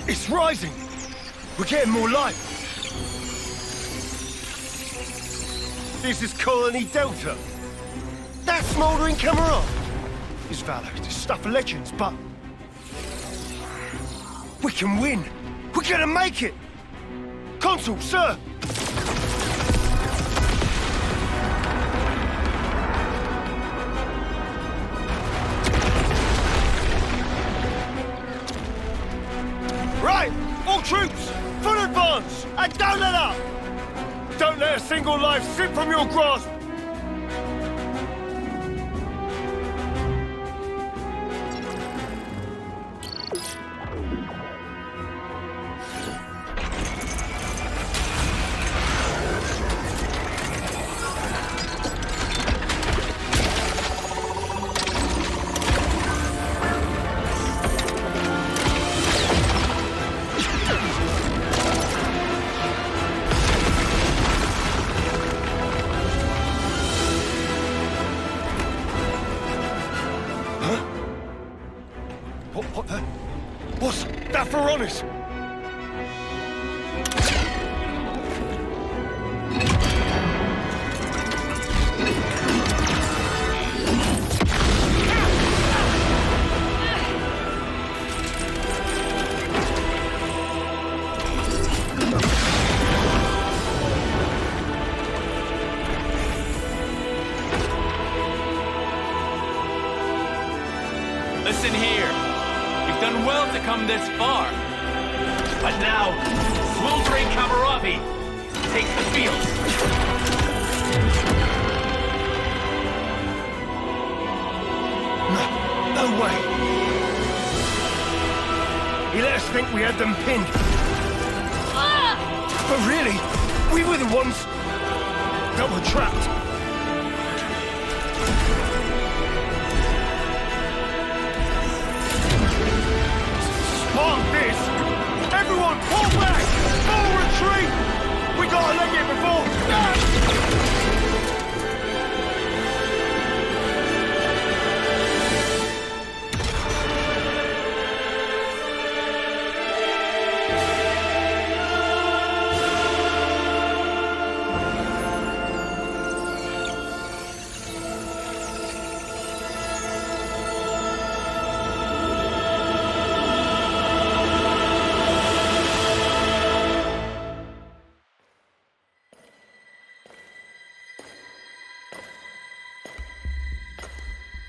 It's rising! We're getting more light! This is Colony Delta. That smouldering camera! His valor is stuff of legends, but... we can win! We're gonna make it! Consul, sir! Right! All troops! Full advance! And don't let up! Don't let a single life slip from your grasp! What's that for honest? Listen here. You've done well to come this far. But now, sweltering Kamaravi takes the field. No way. He let us think we had them pinned. But really, we were the ones that were trapped. Spark this! Everyone, pull back! Full retreat! We gotta leg it before...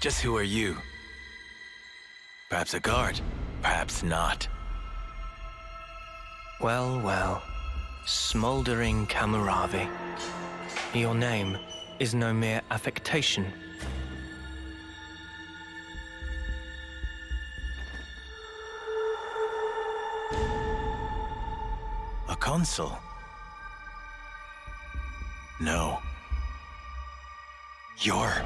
Just who are you? Perhaps a guard, perhaps not. Well, well. Smouldering Kamaravi. Your name is no mere affectation. A consul? No. You're...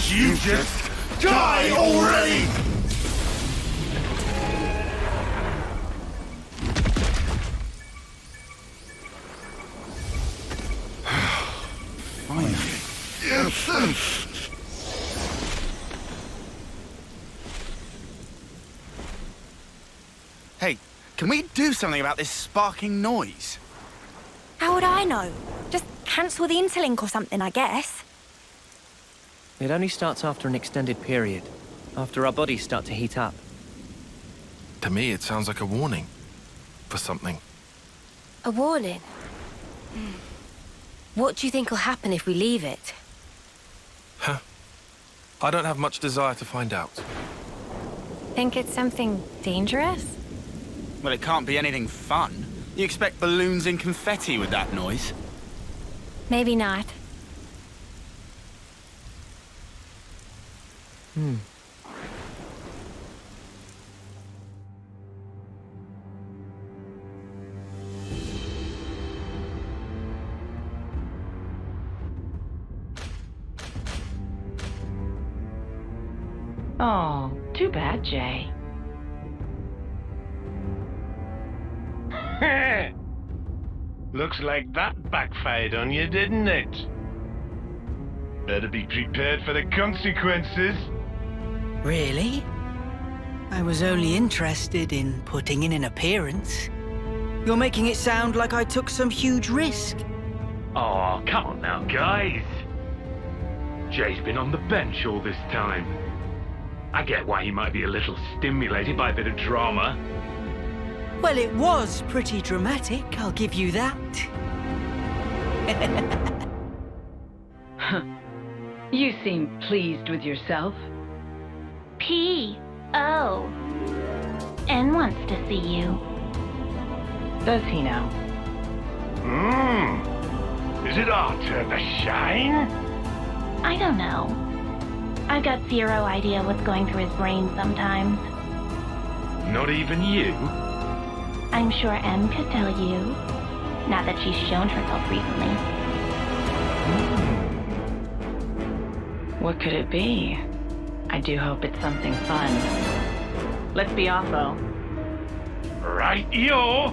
You just die already! Finally. Hey, can we do something about this sparking noise? How would I know? Just cancel the Interlink or something, I guess. It only starts after an extended period, after our bodies start to heat up. To me, it sounds like a warning for something. A warning? What do you think will happen if we leave it? Huh? I don't have much desire to find out. Think it's something dangerous? Well, it can't be anything fun. You expect balloons and confetti with that noise? Maybe not. Oh, too bad, Jay. Looks like that backfired on you, didn't it? Better be prepared for the consequences. Really? I was only interested in putting in an appearance. You're making it sound like I took some huge risk. Oh, come on now, guys. Jay's been on the bench all this time. I get why he might be a little stimulated by a bit of drama. Well, it was pretty dramatic, I'll give you that. You seem pleased with yourself. P.O. N wants to see you. Does he now? Is it our turn to shine? I don't know. I've got zero idea what's going through his brain sometimes. Not even you? I'm sure M could tell you. Not that she's shown herself recently. What could it be? I do hope it's something fun. Let's be off, though. Right, yo!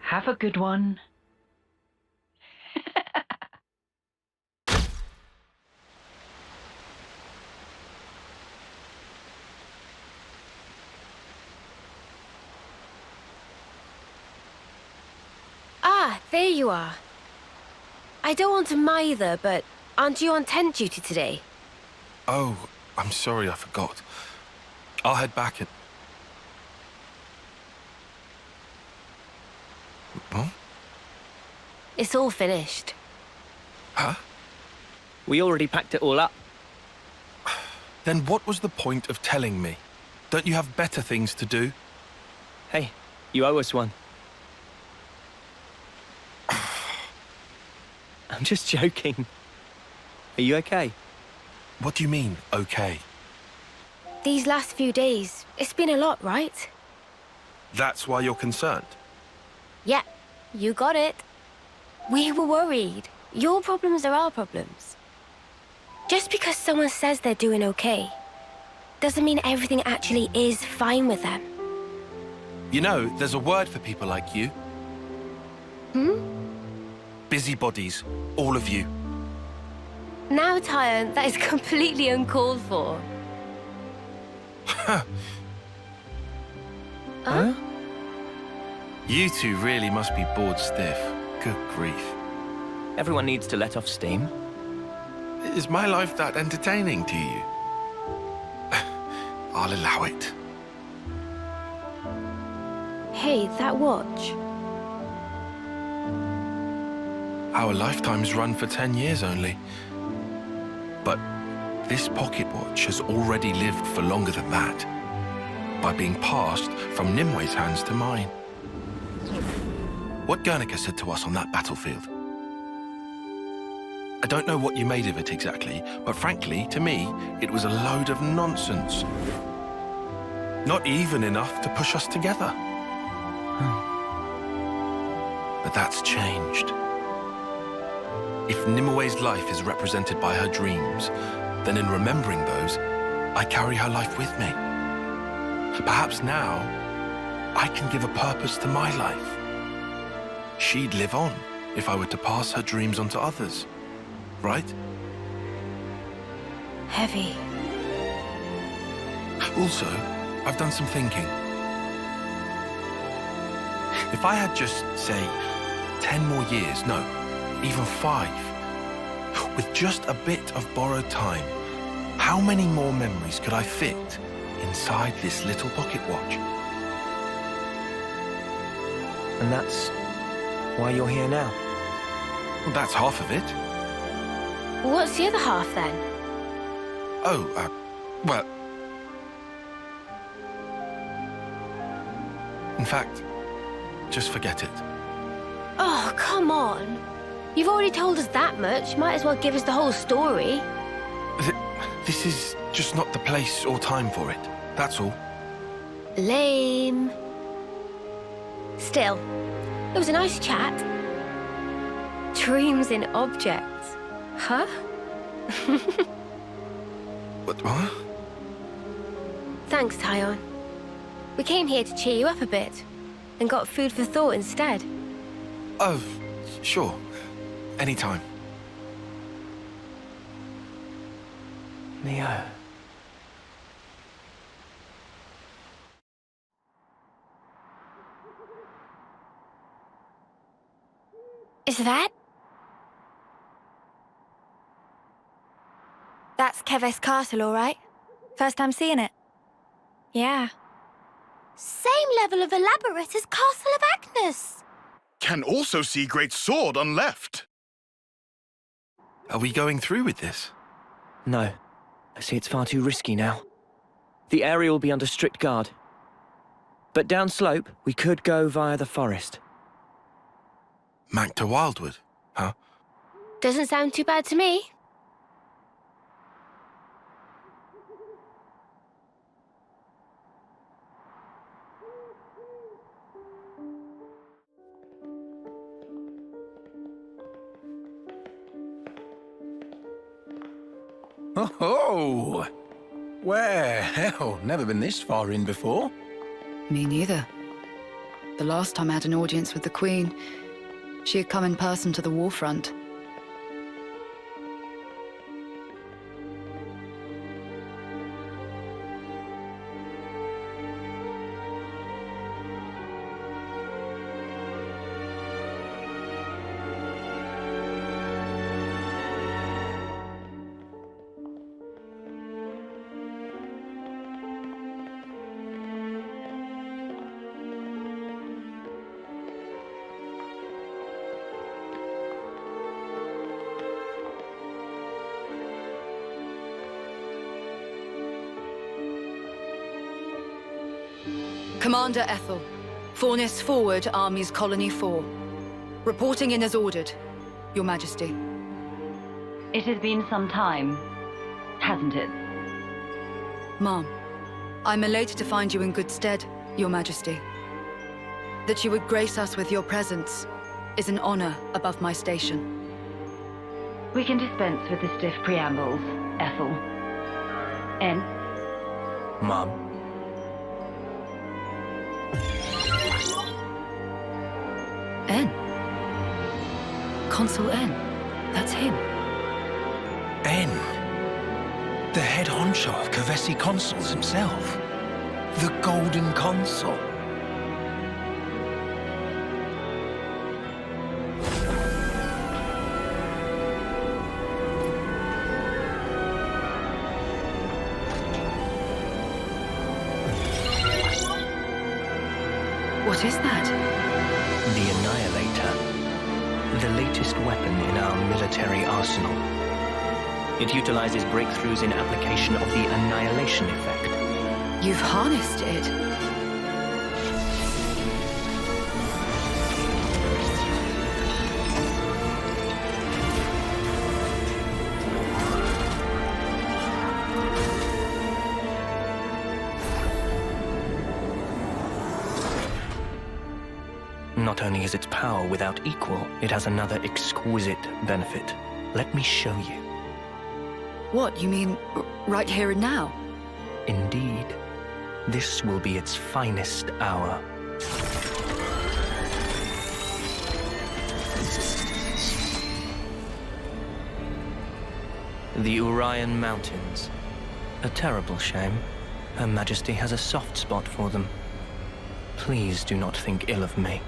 Have a good one. Ah, there you are. I don't want to mither, but aren't you on tent duty today? Oh, I'm sorry, I forgot. I'll head back and... Huh? It's all finished. Huh? We already packed it all up. Then what was the point of telling me? Don't you have better things to do? Hey, you owe us one. I'm just joking. Are you okay? What do you mean, okay? These last few days, it's been a lot, right? That's why you're concerned? Yeah, you got it. We were worried. Your problems are our problems. Just because someone says they're doing okay, doesn't mean everything actually is fine with them. You know, there's a word for people like you. Busybodies, all of you. Now, Tyrant, that is completely uncalled for. Huh? You two really must be bored stiff. Good grief. Everyone needs to let off steam. Is my life that entertaining to you? I'll allow it. Hey, that watch. Our lifetimes run for 10 years only. But this pocket watch has already lived for longer than that, by being passed from Nimwe's hands to mine. What Guernica said to us on that battlefield. I don't know what you made of it exactly, but frankly, to me, it was a load of nonsense. Not even enough to push us together. But that's changed. If Nimwe's life is represented by her dreams, then in remembering those, I carry her life with me. Perhaps now, I can give a purpose to my life. She'd live on if I were to pass her dreams on to others, right? Heavy. Also, I've done some thinking. If I had just, say, 10 more years, no, even 5, with just a bit of borrowed time, how many more memories could I fit inside this little pocket watch? And that's why you're here now? Well, that's half of it. What's the other half, then? Oh, well... In fact, just forget it. Oh, come on. You've already told us that much. Might as well give us the whole story. This is just not the place or time for it. That's all. Lame. Still, it was a nice chat. Dreams in objects. Huh? What? Thanks, Tyon. We came here to cheer you up a bit, and got food for thought instead. Oh, sure. Anytime. Mio. Is that? That's Keves Castle, all right? First time seeing it. Yeah. Same level of elaborate as Castle of Agnus. Can also see great sword on left. Are we going through with this? No. I see it's far too risky now. The area will be under strict guard. But downslope, we could go via the forest. Mac to Wildwood, huh? Doesn't sound too bad to me. Oh, well, never been this far in before. Me neither. The last time I had an audience with the Queen, she had come in person to the war front. Commander Ethel. Fornis forward, Army's Colony 4. Reporting in as ordered, Your Majesty. It has been some time, hasn't it? Ma'am, I'm elated to find you in good stead, Your Majesty. That you would grace us with your presence is an honor above my station. We can dispense with the stiff preambles, Ethel. N? Mom. N? Consul N. That's him. N. The head honcho of Kevesi consuls himself. The Golden Consul. What is that? The Annihilator. The latest weapon in our military arsenal. It utilizes breakthroughs in application of the annihilation effect. You've harnessed it. Not only is its power without equal, it has another exquisite benefit. Let me show you. What, you mean right here and now? Indeed. This will be its finest hour. The Urian Mountains. A terrible shame. Her Majesty has a soft spot for them. Please do not think ill of me.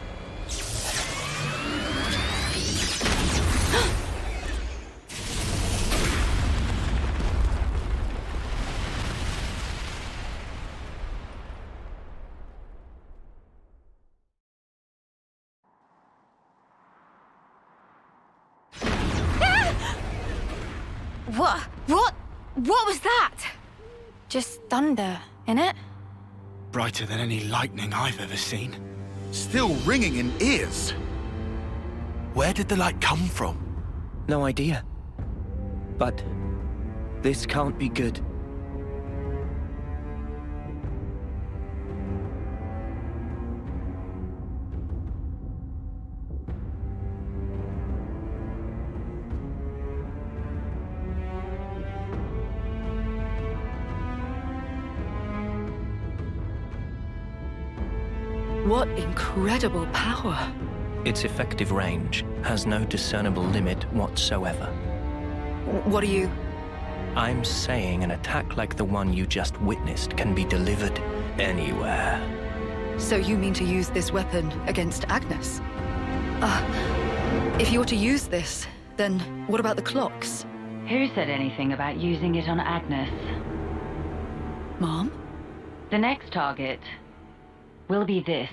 What was that? Just thunder, innit? Brighter than any lightning I've ever seen. Still ringing in ears. Where did the light come from? No idea. But this can't be good. What incredible power. Its effective range has no discernible limit whatsoever. What are you? I'm saying an attack like the one you just witnessed can be delivered anywhere. So you mean to use this weapon against Agnus? If you're to use this, then what about the clocks? Who said anything about using it on Agnus? Mom? The next target will be this.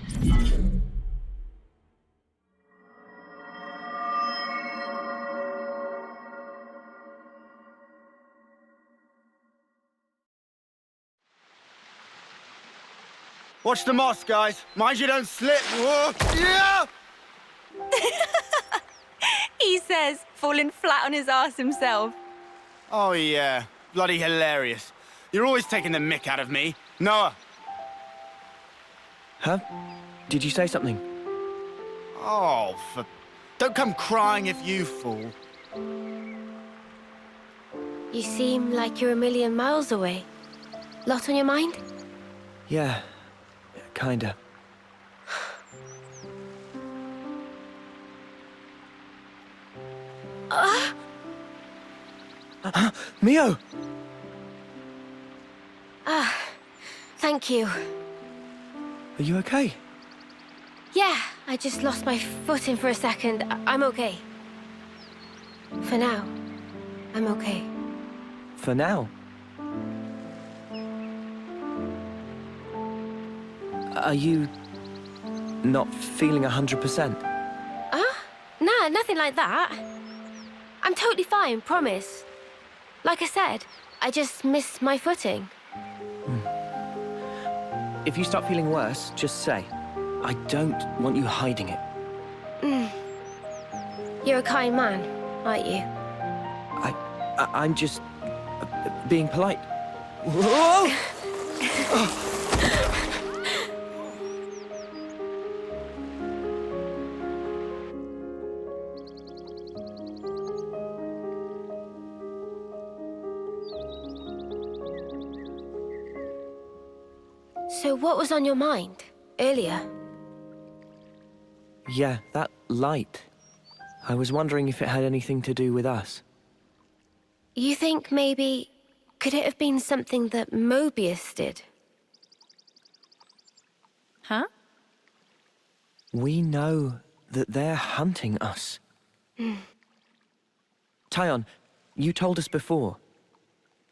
Watch the moss, guys. Mind you don't slip. Whoa. Yeah! He says, falling flat on his ass himself. Oh, yeah. Bloody hilarious. You're always taking the mick out of me. Noah. Huh? Did you say something? Oh, don't come crying if you fall. You seem like you're a million miles away. Lot on your mind? Yeah, kinda. Mio! Thank you. Are you okay? Yeah, I just lost my footing for a second. I'm okay. For now, I'm okay. For now? Are you not feeling 100%? Nah, nothing like that. I'm totally fine, promise. Like I said, I just missed my footing. If you start feeling worse, just say. I don't want you hiding it. You're a kind man, aren't you? I'm just being polite. Whoa! So what was on your mind earlier? Yeah, that light. I was wondering if it had anything to do with us. You think maybe... could it have been something that Mobius did? Huh? We know that they're hunting us. Tyon, you told us before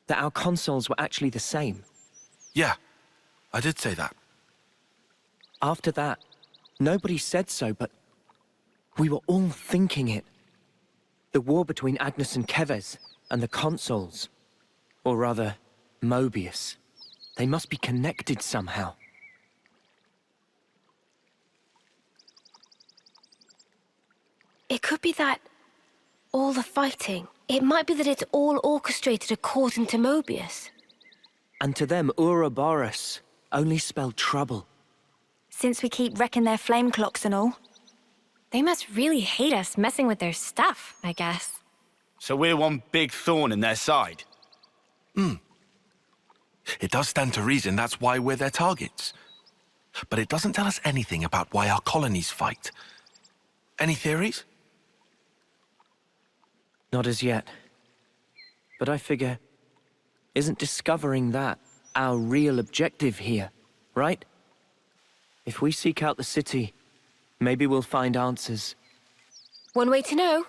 that our consuls were actually the same. Yeah, I did say that. After that, nobody said so, but we were all thinking it. The war between Agnus and Keves and the consuls. Or rather, Mobius. They must be connected somehow. It could be that all the fighting, it might be that it's all orchestrated according to Mobius. And to them, Ouroboros only spelled trouble. Since we keep wrecking their flame clocks and all. They must really hate us messing with their stuff, I guess. So we're one big thorn in their side. It does stand to reason that's why we're their targets. But it doesn't tell us anything about why our colonies fight. Any theories? Not as yet. But I figure, isn't discovering that our real objective here, right? If we seek out the city, maybe we'll find answers. One way to know.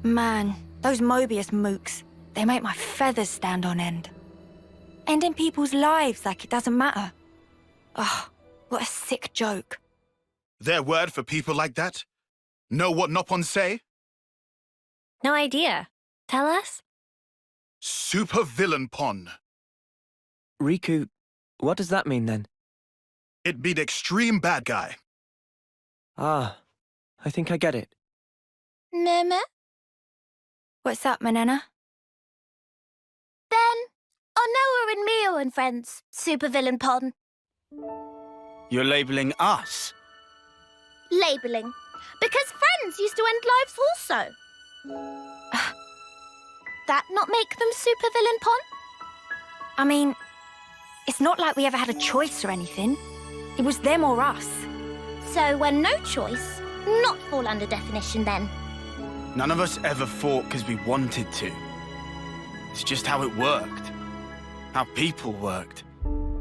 Man, those Mobius mooks, they make my feathers stand on end. Ending people's lives like it doesn't matter. Oh, what a sick joke. Their word for people like that? Know what Nopon say? No idea. Tell us? Super villain pon. Riku, what does that mean then? It be the extreme bad guy. Ah, I think I get it. Meme? What's up, Manana? Then, on Noah and Mio and friends, supervillain pon. You're labeling us? Labelling. Because friends used to end lives also. That not make them supervillain pon? I mean, it's not like we ever had a choice or anything. It was them or us. So when no choice, not fall under definition then. None of us ever fought because we wanted to. It's just how it worked. How people worked.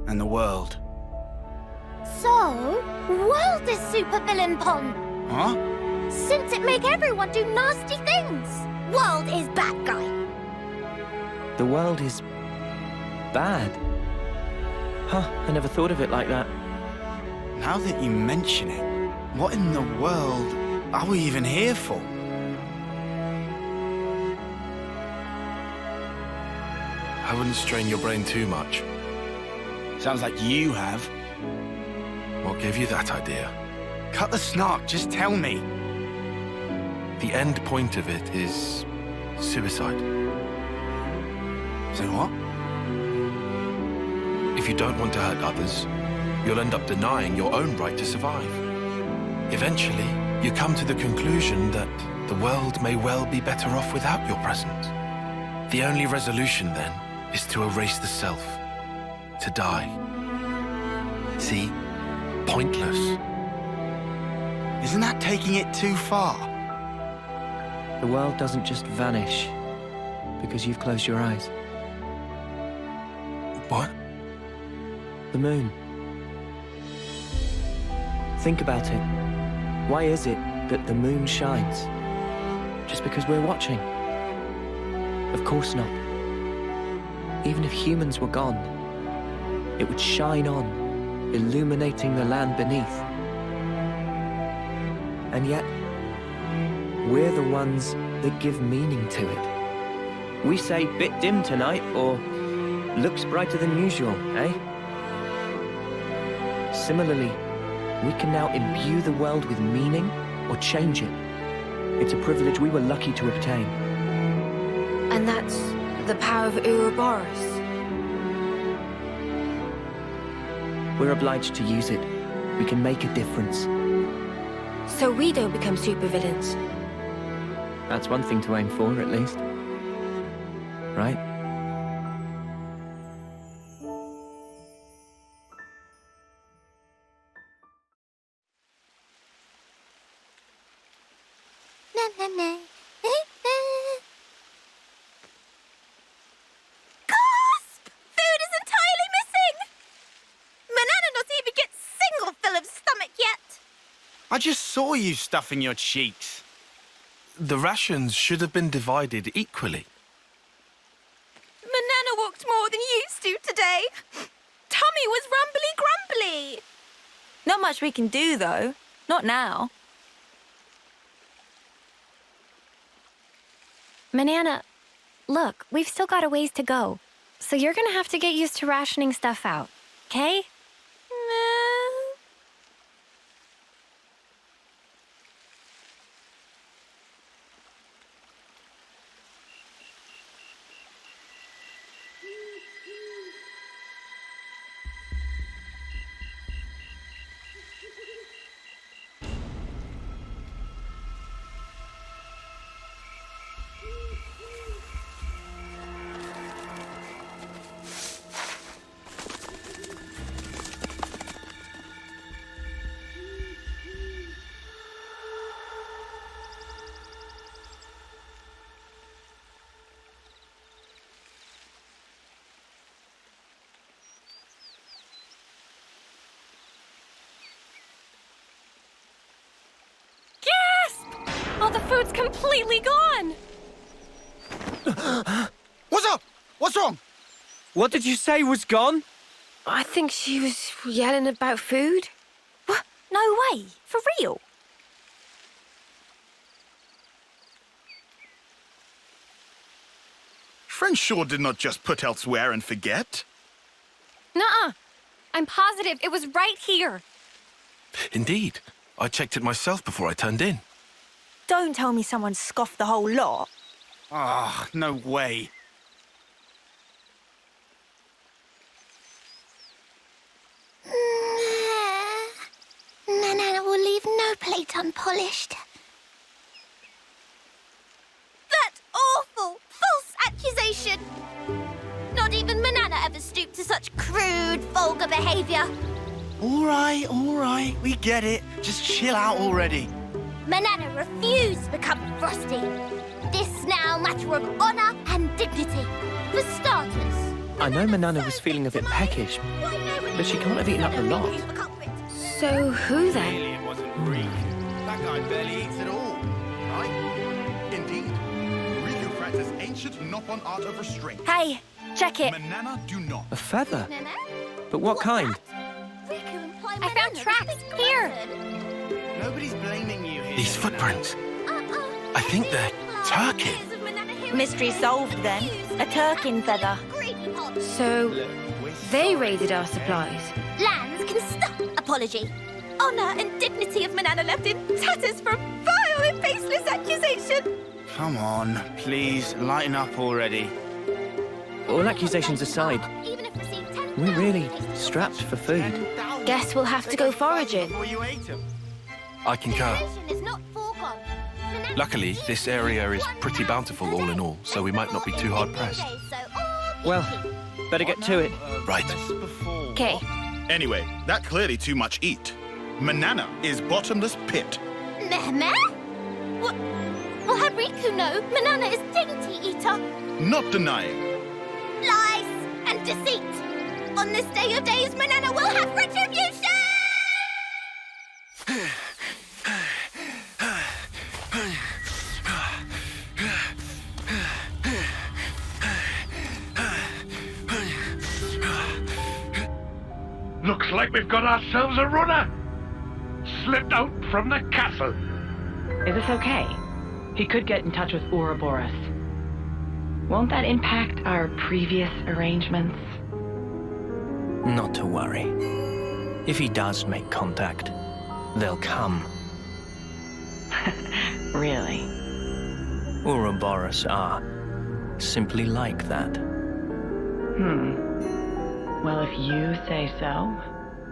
And the world. So, world is supervillain pon. Huh? Since it make everyone do nasty things. World is bad guy. The world is... bad. Huh, I never thought of it like that. Now that you mention it, what in the world are we even here for? I wouldn't strain your brain too much. Sounds like you have. What gave you that idea? Cut the snark, just tell me. The end point of it is... suicide. So what? If you don't want to hurt others, you'll end up denying your own right to survive. Eventually, you come to the conclusion that the world may well be better off without your presence. The only resolution, then, is to erase the self. To die. See? Pointless. Isn't that taking it too far? The world doesn't just vanish because you've closed your eyes. What? The moon. Think about it. Why is it that the moon shines? Just because we're watching? Of course not. Even if humans were gone, it would shine on, illuminating the land beneath. And yet, we're the ones that give meaning to it. We say, bit dim tonight, or looks brighter than usual, eh? Similarly, we can now imbue the world with meaning or change it. It's a privilege we were lucky to obtain. And that's the power of Ouroboros. We're obliged to use it. We can make a difference. So we don't become supervillains. That's one thing to aim for, at least. Right? Gasp! Food is entirely missing! Manana not even get single fill of stomach yet. I just saw you stuffing your cheeks. The rations should have been divided equally. Manana walked more than used to today. Tummy was rumbly-grumbly. Not much we can do, though. Not now. Manana, look, we've still got a ways to go. So you're gonna have to get used to rationing stuff out, okay? Oh, the food's completely gone! What's up? What's wrong? What did you say was gone? I think she was yelling about food. What? No way. For real? Friend sure did not just put elsewhere and forget. Nuh-uh. I'm positive it was right here. Indeed. I checked it myself before I turned in. Don't tell me someone scoffed the whole lot. Ah, no way. Manana will leave no plate unpolished. That awful, false accusation! Not even Manana ever stooped to such crude, vulgar behavior. All right. We get it. Just chill out already. Manana refused to become Frosty. This now matter of honor and dignity. For starters. I know Manana was feeling a bit peckish, but she can't have eaten up the lot. So who then? Clearly it wasn't Riku. That guy barely eats at all, right? Indeed. Riku practiced ancient Noppon art of restraint. Hey, check it. Manana do not. A feather? But what kind? I found tracks here. Nobody's blaming you here. These footprints. I think they're Turkin. Mystery solved then. A Turkin feather. So, they raided our supplies. Lands can stop apology. Honor and dignity of Manana left in tatters from vile and baseless accusation. Come on, please, lighten up already. All accusations aside, we're really strapped for food. Guess we'll have to go foraging. I concur. Luckily, this area is pretty bountiful all in all, so we might not be too hard pressed. Well, better get to it. Right. Okay. Anyway, that clearly too much eat. Manana is bottomless pit. Meh? Well, had Riku know Manana is dainty eater? Not denying. Lies and deceit. On this day of days, Manana will have retribution! Looks like we've got ourselves a runner. Slipped out from the castle. Is this okay? He could get in touch with Ouroboros. Won't that impact our previous arrangements? Not to worry. If he does make contact, they'll come. Really? Ouroboros are simply like that. Well, if you say so,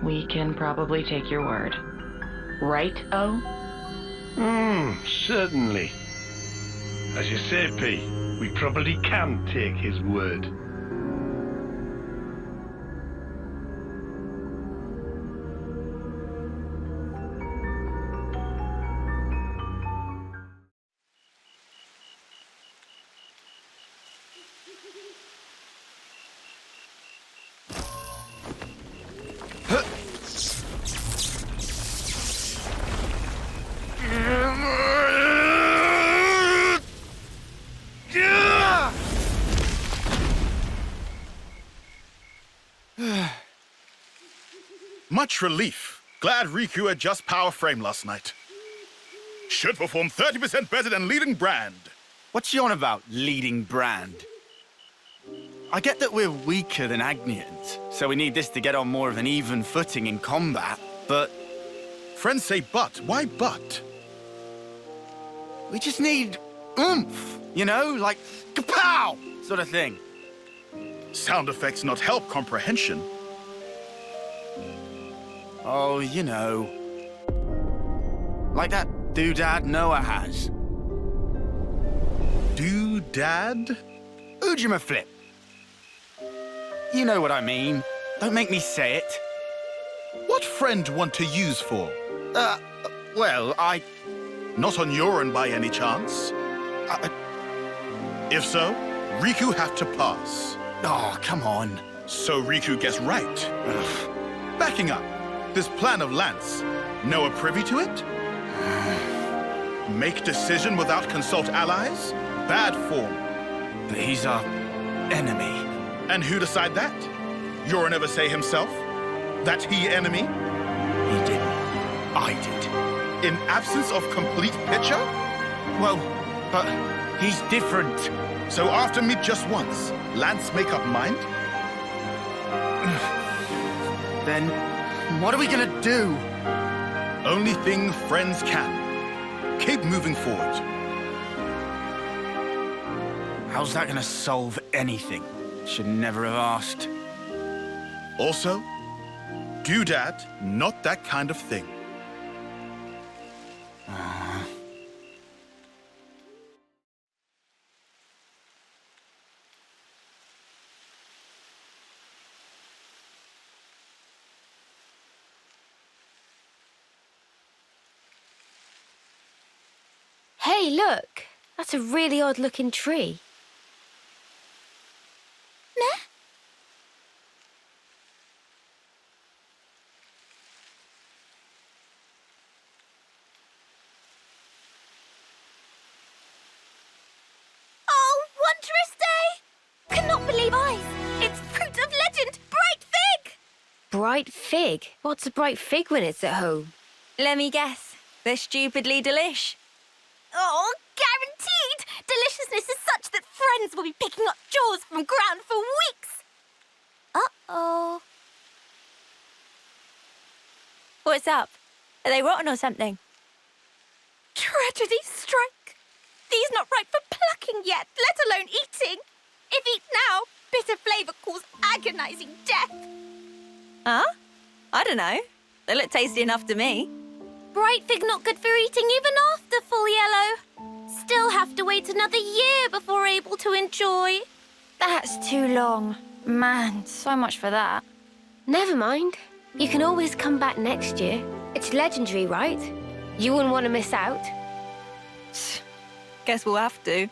we can probably take your word. Right, O? Certainly. As you say, P, we probably can take his word. Much relief. Glad Riku adjust power frame last night. Should perform 30% better than leading brand. What's you on about, leading brand? I get that we're weaker than Agnians, so we need this to get on more of an even footing in combat, but... Friends say but. Why but? We just need oomph, you know? Like, kapow! Sort of thing. Sound effects not help comprehension. Oh, you know. Like that doodad Noah has. Doodad? Ujima flip. You know what I mean. Don't make me say it. What friend want to use for? Well, Not on Yoran by any chance? If so, Riku have to pass. Oh, come on. So Riku gets right. Backing up. This plan of Lance, Noah privy to it? Make decision without consult allies? Bad form. but he's our enemy. And who decide that? You'll never say himself? That he enemy? He didn't. I did. In absence of complete picture? Well, but he's different. So after meet just once, Lance make up mind? Then what are we gonna do? Only thing friends can. Keep moving forward. How's that gonna solve anything? Should never have asked. Also, doodad, not that kind of thing. Hey, look! That's a really odd-looking tree. Meh? Oh, wondrous day! Cannot believe eyes! It's fruit of legend, bright fig! Bright fig? What's a bright fig when it's at home? Let me guess. They're stupidly delish. Oh, guaranteed! Deliciousness is such that friends will be picking up jaws from ground for weeks! Uh-oh. What's up? Are they rotten or something? Tragedy strike! These not ripe for plucking yet, let alone eating. If eat now, bitter flavour cause agonizing death. Huh? I don't know. They look tasty enough to me. Bright fig not good for eating even after full yellow. Still have to wait another year before able to enjoy. That's too long. Man, so much for that. Never mind. You can always come back next year. It's legendary, right? You wouldn't want to miss out. Guess we'll have to.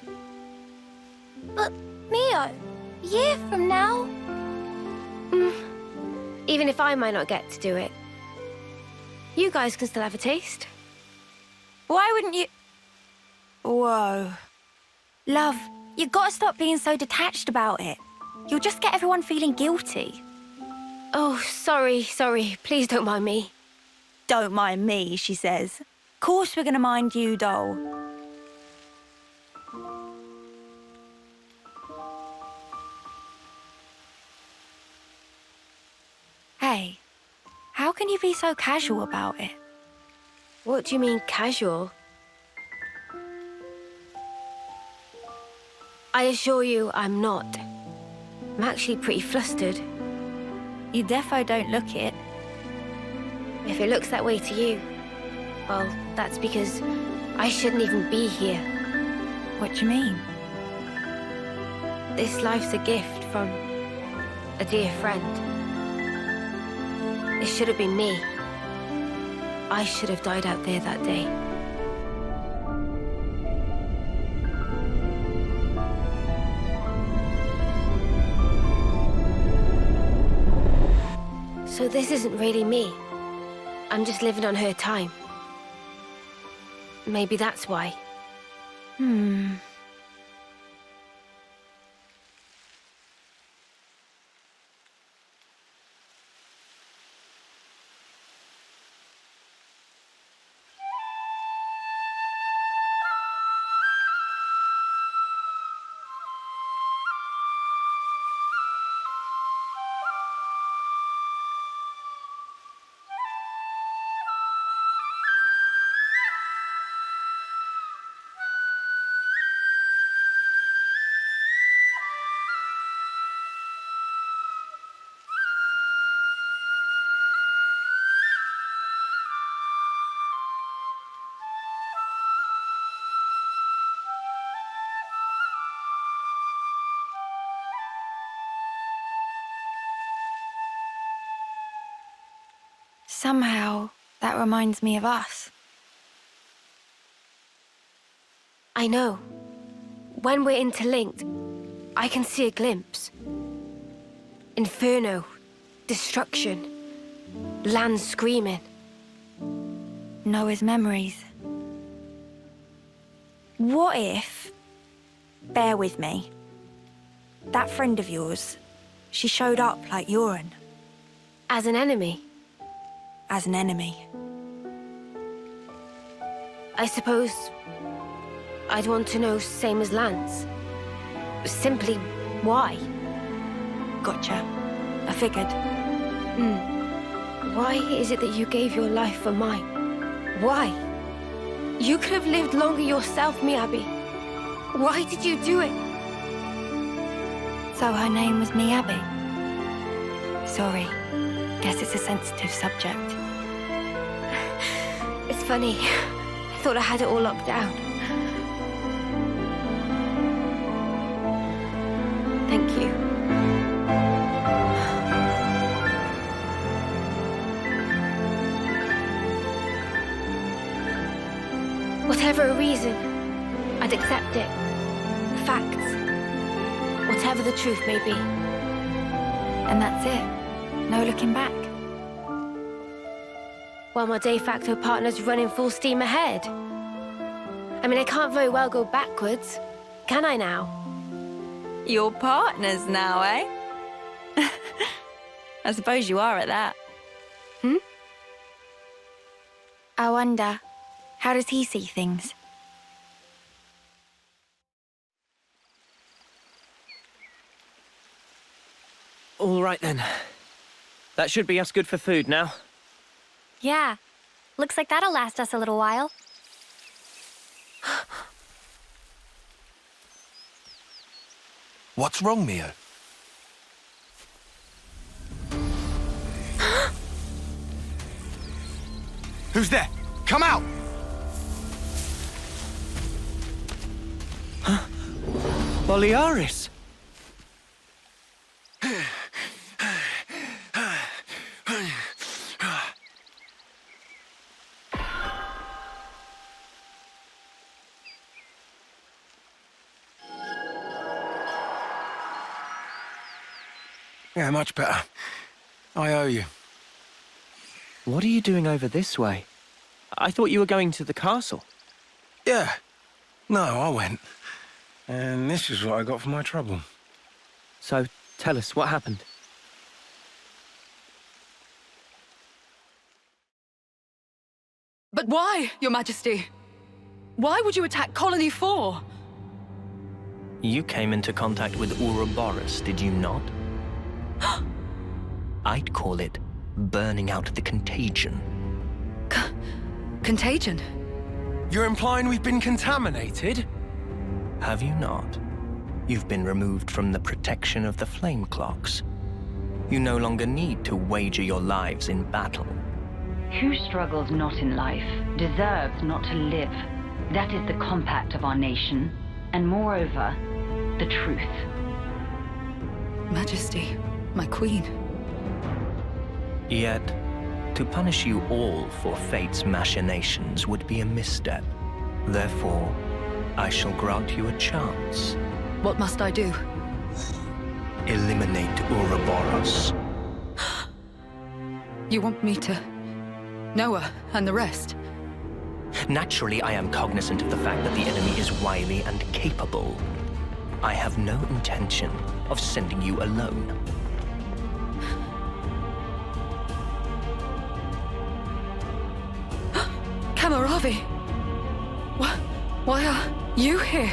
But, Mio, a year from now? Even if I might not get to do it, you guys can still have a taste. Why wouldn't you... Whoa. Love, you gotta stop being so detached about it. You'll just get everyone feeling guilty. Oh, sorry. Please don't mind me. Don't mind me, she says. Course we're gonna mind you, doll. Hey, how can you be so casual about it? What do you mean, casual? I assure you, I'm not. I'm actually pretty flustered. You defo don't look it. If it looks that way to you, well, that's because I shouldn't even be here. What do you mean? This life's a gift from a dear friend. It should have been me. I should have died out there that day. So this isn't really me. I'm just living on her time. Maybe that's why. Somehow, that reminds me of us. I know. When we're interlinked, I can see a glimpse. Inferno, destruction, land screaming. Noah's memories. What if... Bear with me. that friend of yours, she showed up like Euron. As an enemy? As an enemy. I suppose I'd want to know same as Lance. Simply why? Gotcha. I figured. Why is it that you gave your life for mine? Why? You could have lived longer yourself, Miyabi. Why did you do it? So her name was Miyabi? Sorry. Guess it's a sensitive subject. It's funny. I thought I had it all locked down. Thank you. Whatever a reason, I'd accept it. Facts. Whatever the truth may be. And that's it. No looking back. Well, my de facto partner's running full steam ahead. I mean, I can't very well go backwards, can I now? Your partners now, eh? I suppose you are at that. I wonder, how does he see things? All right then. That should be us good for food now. Yeah. Looks like that'll last us a little while. What's wrong, Mio? Who's there? Come out! Boliaris! Yeah, much better. I owe you. What are you doing over this way? I thought you were going to the castle. Yeah. No, I went. And this is what I got for my trouble. So, tell us, what happened? But why, Your Majesty? Why would you attack Colony 4? You came into contact with Ouroboros, did you not? I'd call it burning out the contagion. Contagion? You're implying we've been contaminated? Have you not? You've been removed from the protection of the flame clocks. You no longer need to wager your lives in battle. Who struggles not in life deserves not to live. That is the compact of our nation, and moreover, the truth. Majesty, my queen. Yet, to punish you all for fate's machinations would be a misstep. Therefore, I shall grant you a chance. What must I do? Eliminate Ouroboros. You want me to... Noah and the rest? Naturally, I am cognizant of the fact that the enemy is wily and capable. I have no intention of sending you alone. Kamaravi! Why are you here?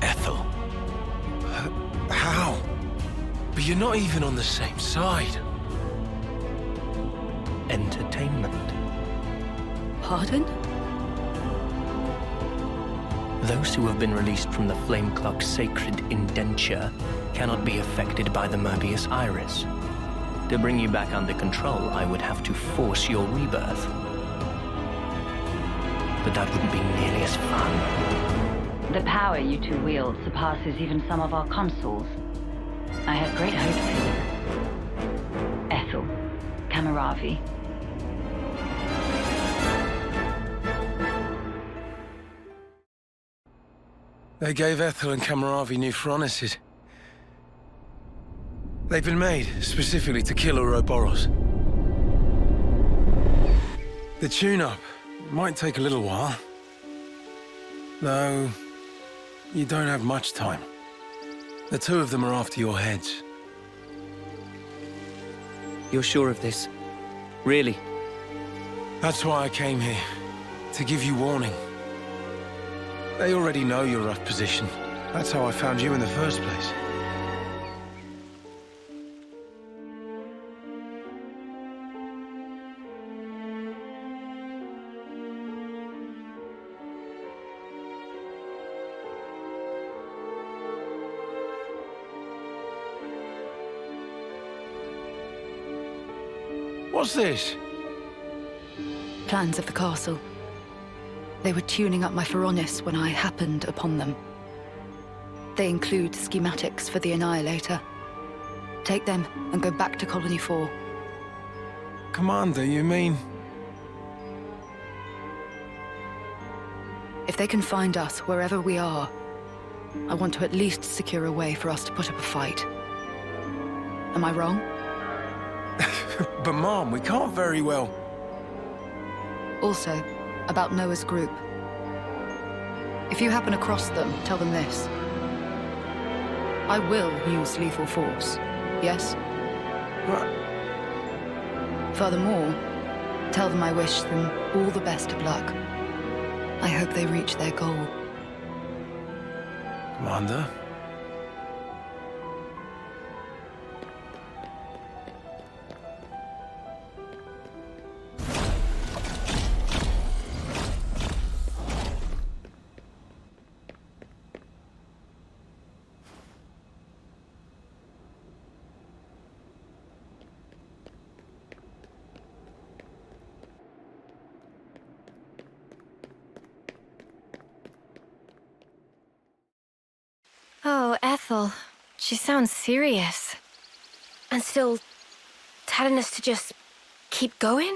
Ethel. How? But you're not even on the same side. Entertainment. Pardon? Those who have been released from the Flame Clock's sacred indenture cannot be affected by the Mobius Iris. To bring you back under control, I would have to force your rebirth. But that wouldn't be nearly as fun. The power you two wield surpasses even some of our consuls. I have great hopes for you. Ethel, Kamaravi. They gave Ethel and Kamaravi new furnaces. They've been made specifically to kill Ouroboros. The tune-up might take a little while. Though, you don't have much time. The two of them are after your heads. You're sure of this? Really? That's why I came here. To give you warning. They already know your rough position. That's how I found you in the first place. What's this? Plans of the castle. They were tuning up my Feronis when I happened upon them. They include schematics for the annihilator. Take them and go back to Colony 4. Commander, you mean? If they can find us wherever we are, I want to at least secure a way for us to put up a fight. Am I wrong? But Mom, we can't very well... Also, about Noah's group. If you happen across them, tell them this. I will use lethal force, yes? What? Furthermore, tell them I wish them all the best of luck. I hope they reach their goal. Commander? Oh, Ethel. She sounds serious. And still telling us to just keep going?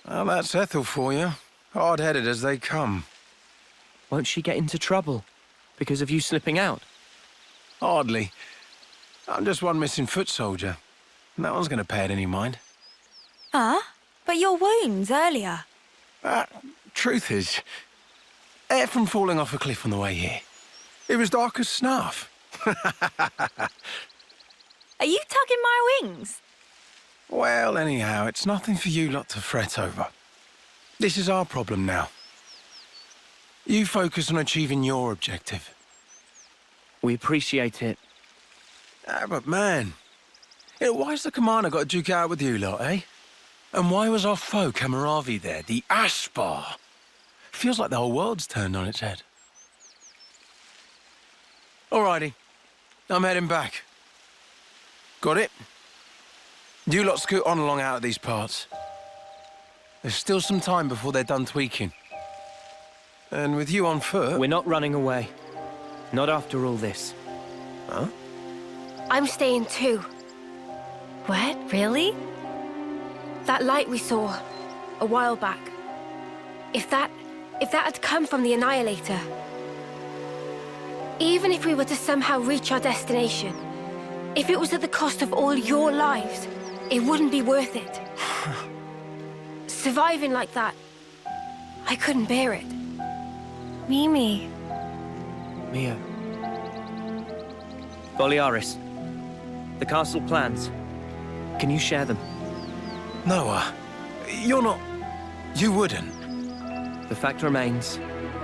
Well, that's Ethel for you. Hard-headed as they come. Won't she get into trouble because of you slipping out? Hardly. I'm just one missing foot soldier. No one's going to pay it any mind. Huh? But your wounds earlier. Truth is, from falling off a cliff on the way here. It was dark as snuff. Are you tugging my wings? Well, anyhow, it's nothing for you lot to fret over. This is our problem now. You focus on achieving your objective. We appreciate it. But man, why's the commander got to duke out with you lot, eh? And why was our foe Kamaravi there, the Ashbar? Feels like the whole world's turned on its head. Alrighty, I'm heading back. Got it? You lot scoot on along out of these parts. There's still some time before they're done tweaking. And with you on foot... We're not running away. Not after all this. Huh? I'm staying too. What? Really? That light we saw a while back. If that had come from the annihilator, even if we were to somehow reach our destination, if it was at the cost of all your lives, it wouldn't be worth it. Surviving like that, I couldn't bear it. Mimi. Mio. Boliaris. The castle plans. Can you share them? Noah, you're not... You wouldn't. The fact remains,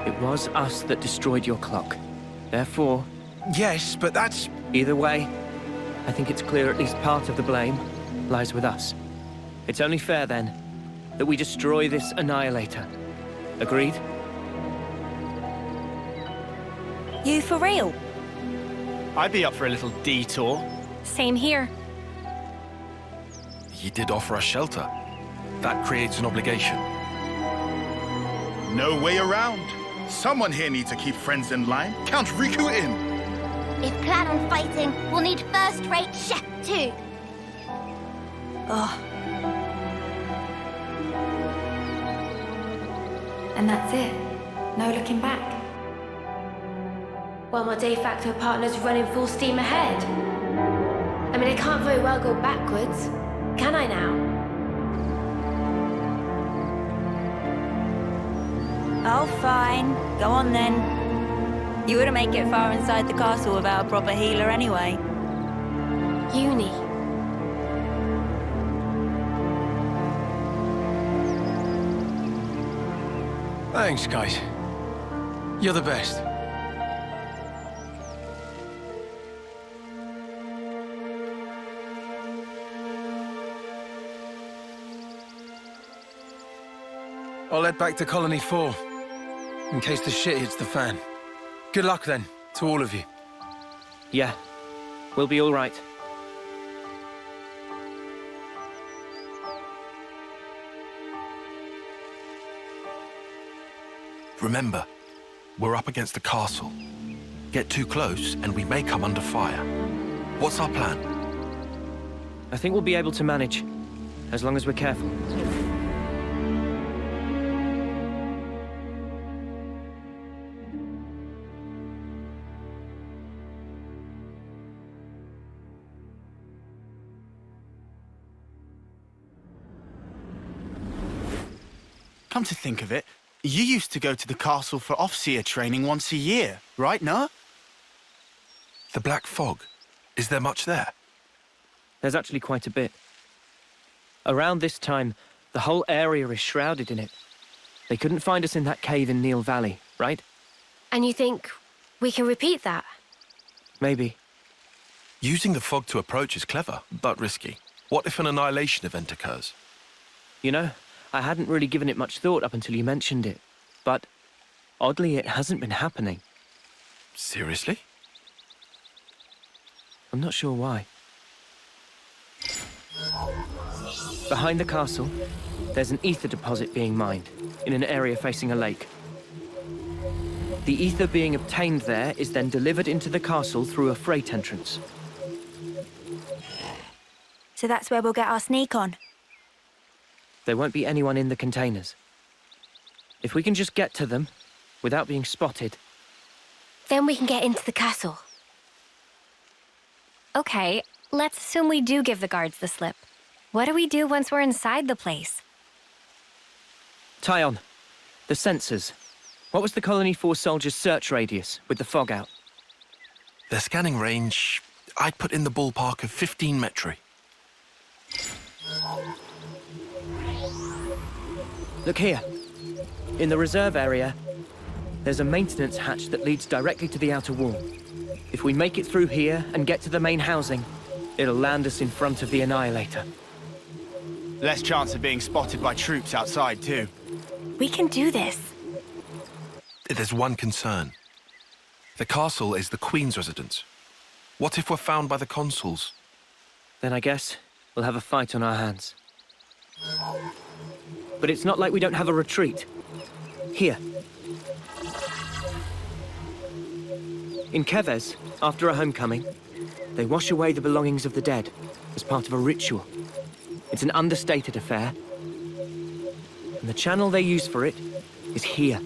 it was us that destroyed your clock. Therefore... Yes, but that's... Either way, I think it's clear at least part of the blame lies with us. It's only fair, then, that we destroy this annihilator. Agreed? You for real? I'd be up for a little detour. Same here. He did offer us shelter. That creates an obligation. No way around. Someone here needs to keep friends in line. Count Riku in. If plan on fighting, we'll need first-rate chef too. Oh. And that's it. No looking back. While my de facto partner's running full steam ahead. I mean, I can't very well go backwards, can I now? Oh, fine. Go on then. You wouldn't make it far inside the castle without a proper healer anyway. Uni. Thanks, guys. You're the best. I'll head back to Colony 4, in case the shit hits the fan. Good luck, then, to all of you. Yeah, we'll be all right. Remember, we're up against the castle. Get too close, and we may come under fire. What's our plan? I think we'll be able to manage, as long as we're careful. Come to think of it, you used to go to the castle for Offseer training once a year, right, Noah? The Black Fog. Is there much there? There's actually quite a bit. Around this time, the whole area is shrouded in it. They couldn't find us in that cave in Neil Valley, right? And you think we can repeat that? Maybe. Using the fog to approach is clever, but risky. What if an annihilation event occurs? You know, I hadn't really given it much thought up until you mentioned it. But, oddly, it hasn't been happening. Seriously? I'm not sure why. Behind the castle, there's an ether deposit being mined, in an area facing a lake. The ether being obtained there is then delivered into the castle through a freight entrance. So that's where we'll get our sneak on. There won't be anyone in the containers. If we can just get to them, without being spotted... Then we can get into the castle. Okay, let's assume we do give the guards the slip. What do we do once we're inside the place? Tyon, the sensors. What was the Colony 4 soldiers' search radius with the fog out? Their scanning range, I'd put in the ballpark of 15 metri. Look here. In the reserve area, there's a maintenance hatch that leads directly to the outer wall. If we make it through here and get to the main housing, it'll land us in front of the annihilator. Less chance of being spotted by troops outside, too. We can do this. There's one concern. The castle is the Queen's residence. What if we're found by the consuls? Then I guess we'll have a fight on our hands. But it's not like we don't have a retreat. Here. In Keves, after a homecoming, they wash away the belongings of the dead as part of a ritual. It's an understated affair. And the channel they use for it is here.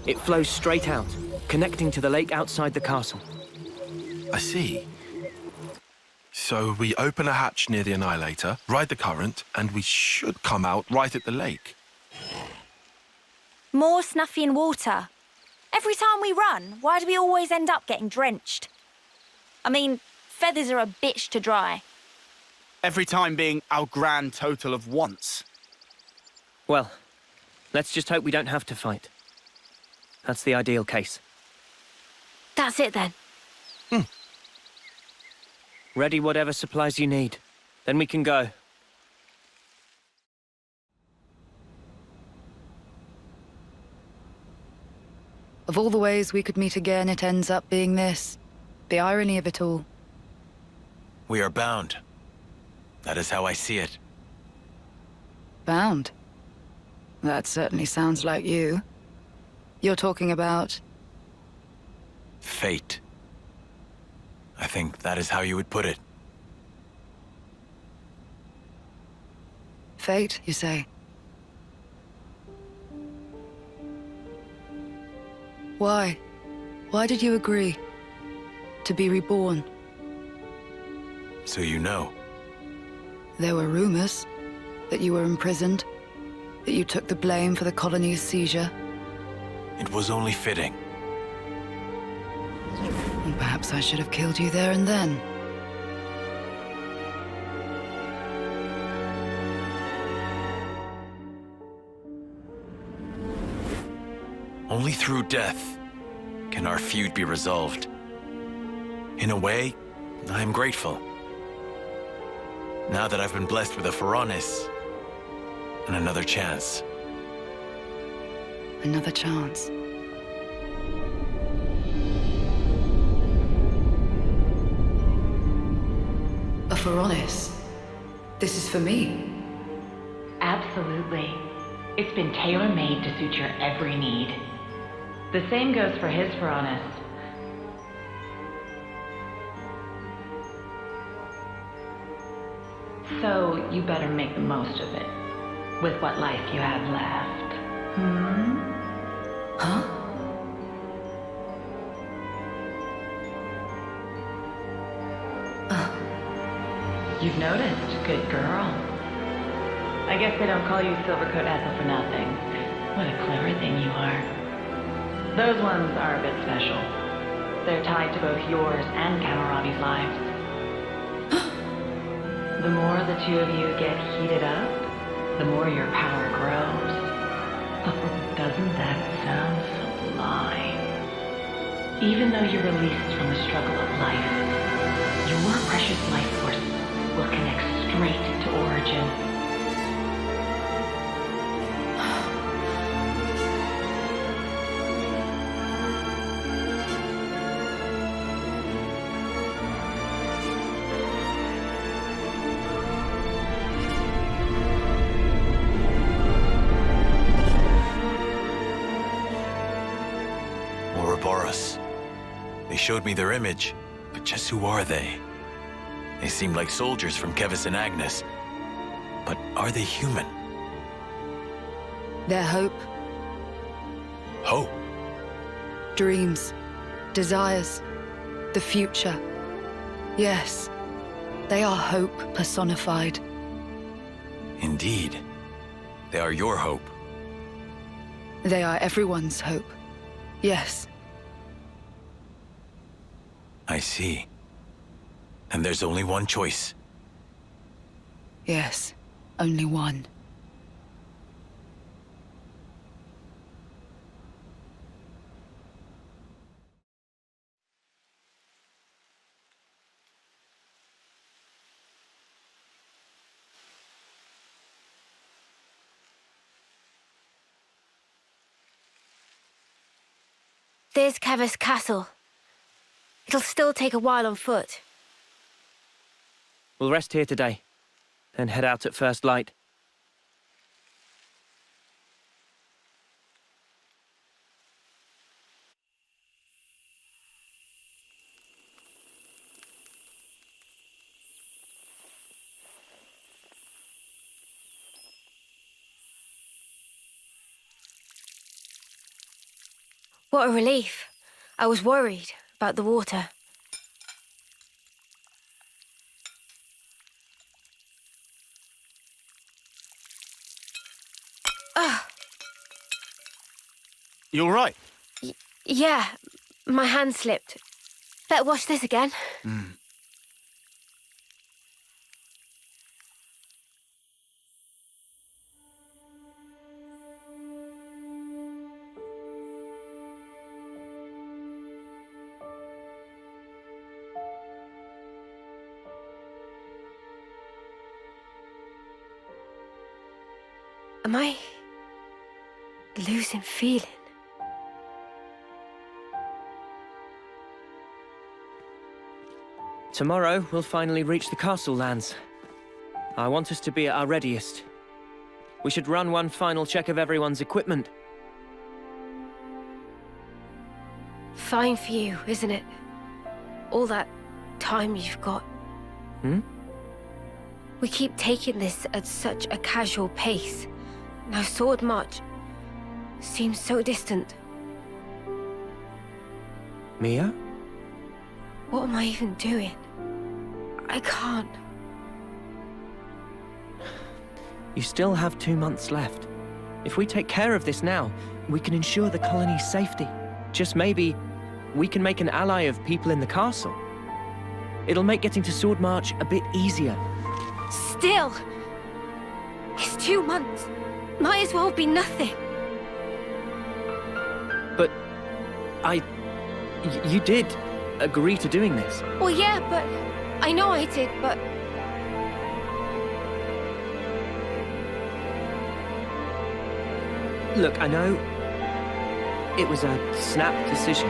It flows straight out, connecting to the lake outside the castle. I see. So we open a hatch near the annihilator, ride the current, and we should come out right at the lake. More Snuffian water. Every time we run, why do we always end up getting drenched? I mean, feathers are a bitch to dry. Every time being our grand total of once. Well, let's just hope we don't have to fight. That's the ideal case. That's it then. Ready whatever supplies you need. Then we can go. Of all the ways we could meet again, it ends up being this. The irony of it all. We are bound. That is how I see it. Bound? That certainly sounds like you. You're talking about... Fate. I think that is how you would put it. Fate, you say? Why? Why did you agree? To be reborn? So you know. There were rumors that you were imprisoned, that you took the blame for the colony's seizure. It was only fitting. Perhaps I should have killed you there and then. Only through death can our feud be resolved. In a way, I am grateful. Now that I've been blessed with a Feronis and another chance. Another chance. A Feronis? This is for me? Absolutely. It's been tailor-made to suit your every need. The same goes for his Feronis. So you better make the most of it, with what life you have left. Huh? You've noticed, good girl. I guess they don't call you Silvercoat Ethel for nothing. What a clever thing you are. Those ones are a bit special. They're tied to both yours and Kamaravi's lives. The more the two of you get heated up, the more your power grows. Doesn't that sound sublime? Even though you're released from the struggle of life, your precious life force will connect straight to Origin. Ouroboros. They showed me their image, but just who are they? They seem like soldiers from Keves and Agnus. But are they human? Their hope. Hope? Dreams. Desires. The future. Yes. They are hope personified. Indeed. They are your hope. They are everyone's hope. Yes. I see. And there's only one choice. Yes. Only one. There's Keves Castle. It'll still take a while on foot. We'll rest here today, then head out at first light. What a relief. I was worried about the water. You all right? Yeah, my hand slipped. Better wash this again. Am I losing feeling? Tomorrow, we'll finally reach the castle lands. I want us to be at our readiest. We should run one final check of everyone's equipment. Fine for you, isn't it? All that time you've got. We keep taking this at such a casual pace. Now Sword March seems so distant. Mia? What am I even doing? I can't. You still have 2 months left. If we take care of this now, we can ensure the colony's safety. Just maybe we can make an ally of people in the castle. It'll make getting to Swordmarch a bit easier. Still, it's 2 months. Might as well be nothing. But you did agree to doing this. Well, yeah, but I know I did, but Look, I know it was a snap decision.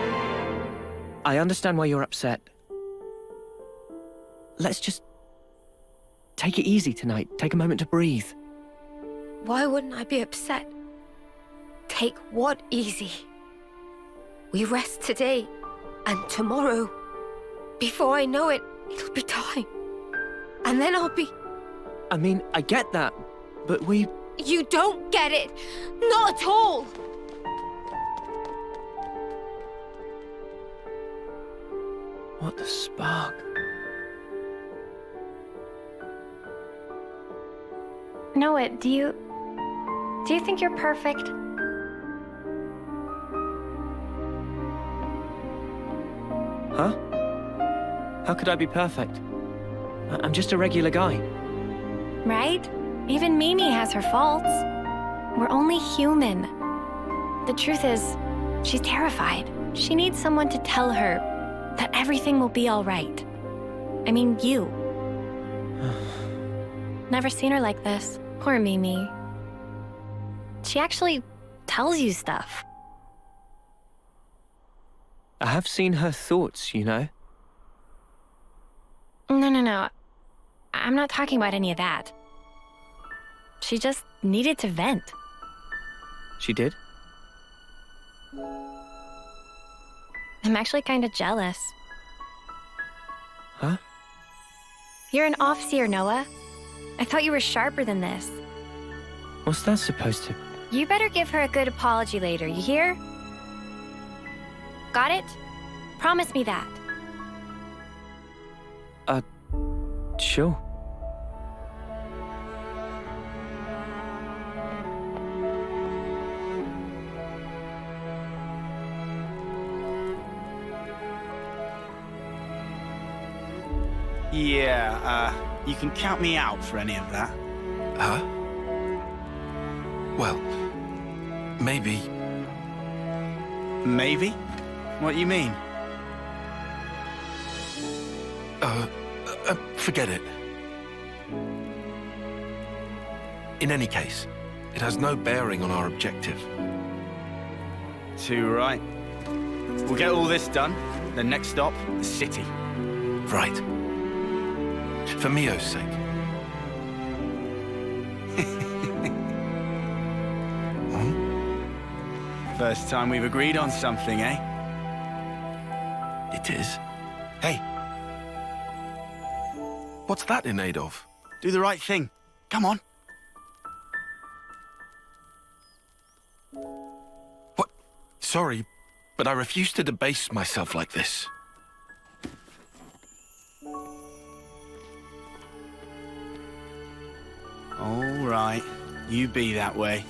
I understand why you're upset. Let's just take it easy tonight. Take a moment to breathe. why wouldn't I be upset? Take what easy? We rest today, and tomorrow, before I know it, it'll be time. And then I'll be... I mean, I get that, but we... You don't get it! Not at all! What the spark? Noah, do you think you're perfect? Huh? How could I be perfect? I'm just a regular guy. Right? Even Mimi has her faults. We're only human. The truth is, she's terrified. She needs someone to tell her that everything will be all right. I mean, you. Never seen her like this. Poor Mimi. She actually tells you stuff. I have seen her thoughts, you know? No. I'm not talking about any of that. She just needed to vent. She did? I'm actually kind of jealous. Huh? You're an Offseer, Noah. I thought you were sharper than this. What's that supposed to... You better give her a good apology later, you hear? Got it? Promise me that. Sure. Yeah, you can count me out for any of that. Huh? Well, maybe. Maybe? What do you mean? Forget it. In any case, it has no bearing on our objective. Too right. We'll get all this done. The next stop, the city. Right. For Mio's sake. First time we've agreed on something, eh? It is. Hey. What's that in aid of? Do the right thing. Come on. What? Sorry, but I refuse to debase myself like this. All right. You be that way.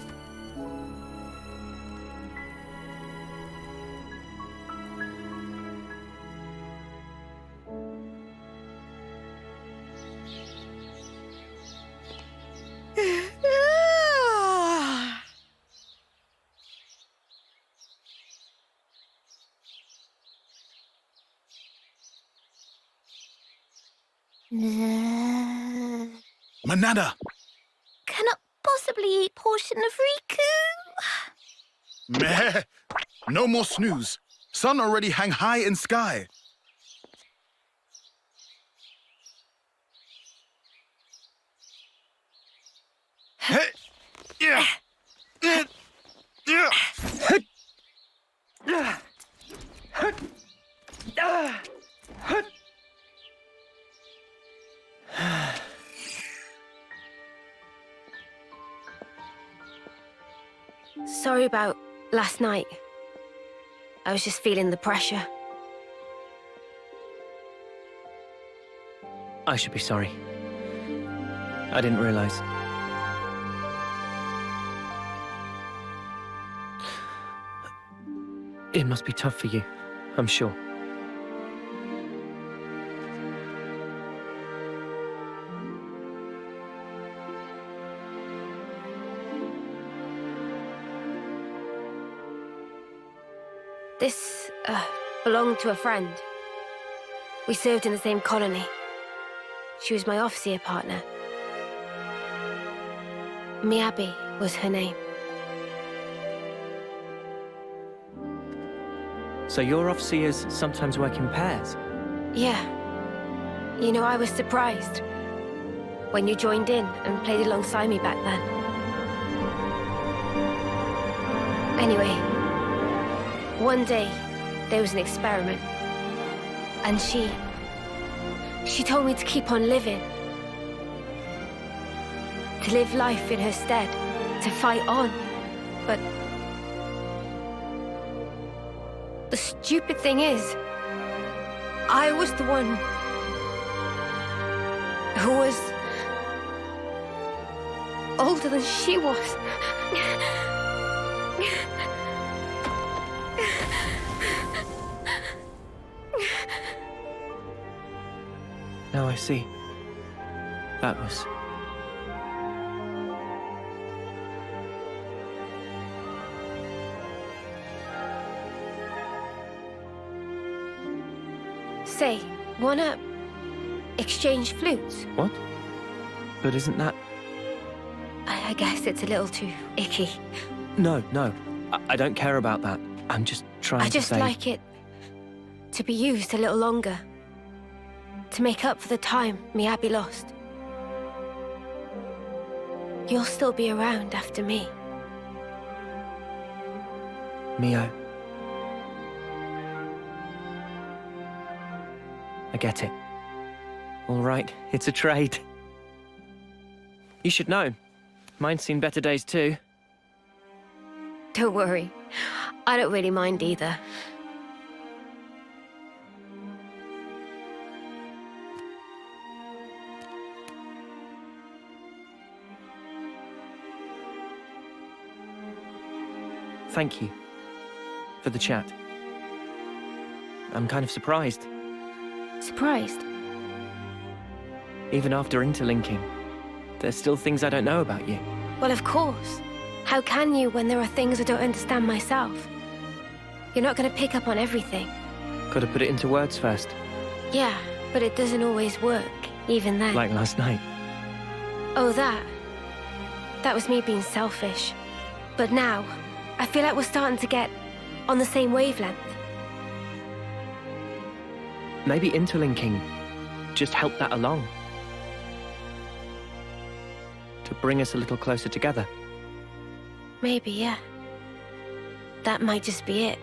Manana! Cannot possibly eat portion of Riku. Meh! No more snooze. Sun already hang high in sky. Sorry about last night. I was just feeling the pressure. I should be sorry. I didn't realize. It must be tough for you. I'm sure. This, belonged to a friend. We served in the same colony. She was my officer partner. Miyabi was her name. So your officers sometimes work in pairs? Yeah. You know, I was surprised when you joined in and played alongside me back then. Anyway, one day, there was an experiment. And she told me to keep on living. To live life in her stead. To fight on. But the stupid thing is, I was the one who was older than she was. Now I see. That was... Say, wanna exchange flutes? What? But isn't that... I guess it's a little too icky. No. I don't care about that. I'm just trying to say... I just like it to be used a little longer. To make up for the time Miyabi lost. You'll still be around after me. Mio. I get it. All right, it's a trade. You should know. Mine's seen better days too. Don't worry. I don't really mind either. Thank you for the chat. I'm kind of surprised. Surprised? Even after interlinking, there's still things I don't know about you. Well, of course. How can you when there are things I don't understand myself? You're not going to pick up on everything. Gotta put it into words first. Yeah, but it doesn't always work, even then. Like last night. Oh, that. That was me being selfish. But now, I feel like we're starting to get on the same wavelength. Maybe interlinking just helped that along. To bring us a little closer together. Maybe, yeah. That might just be it.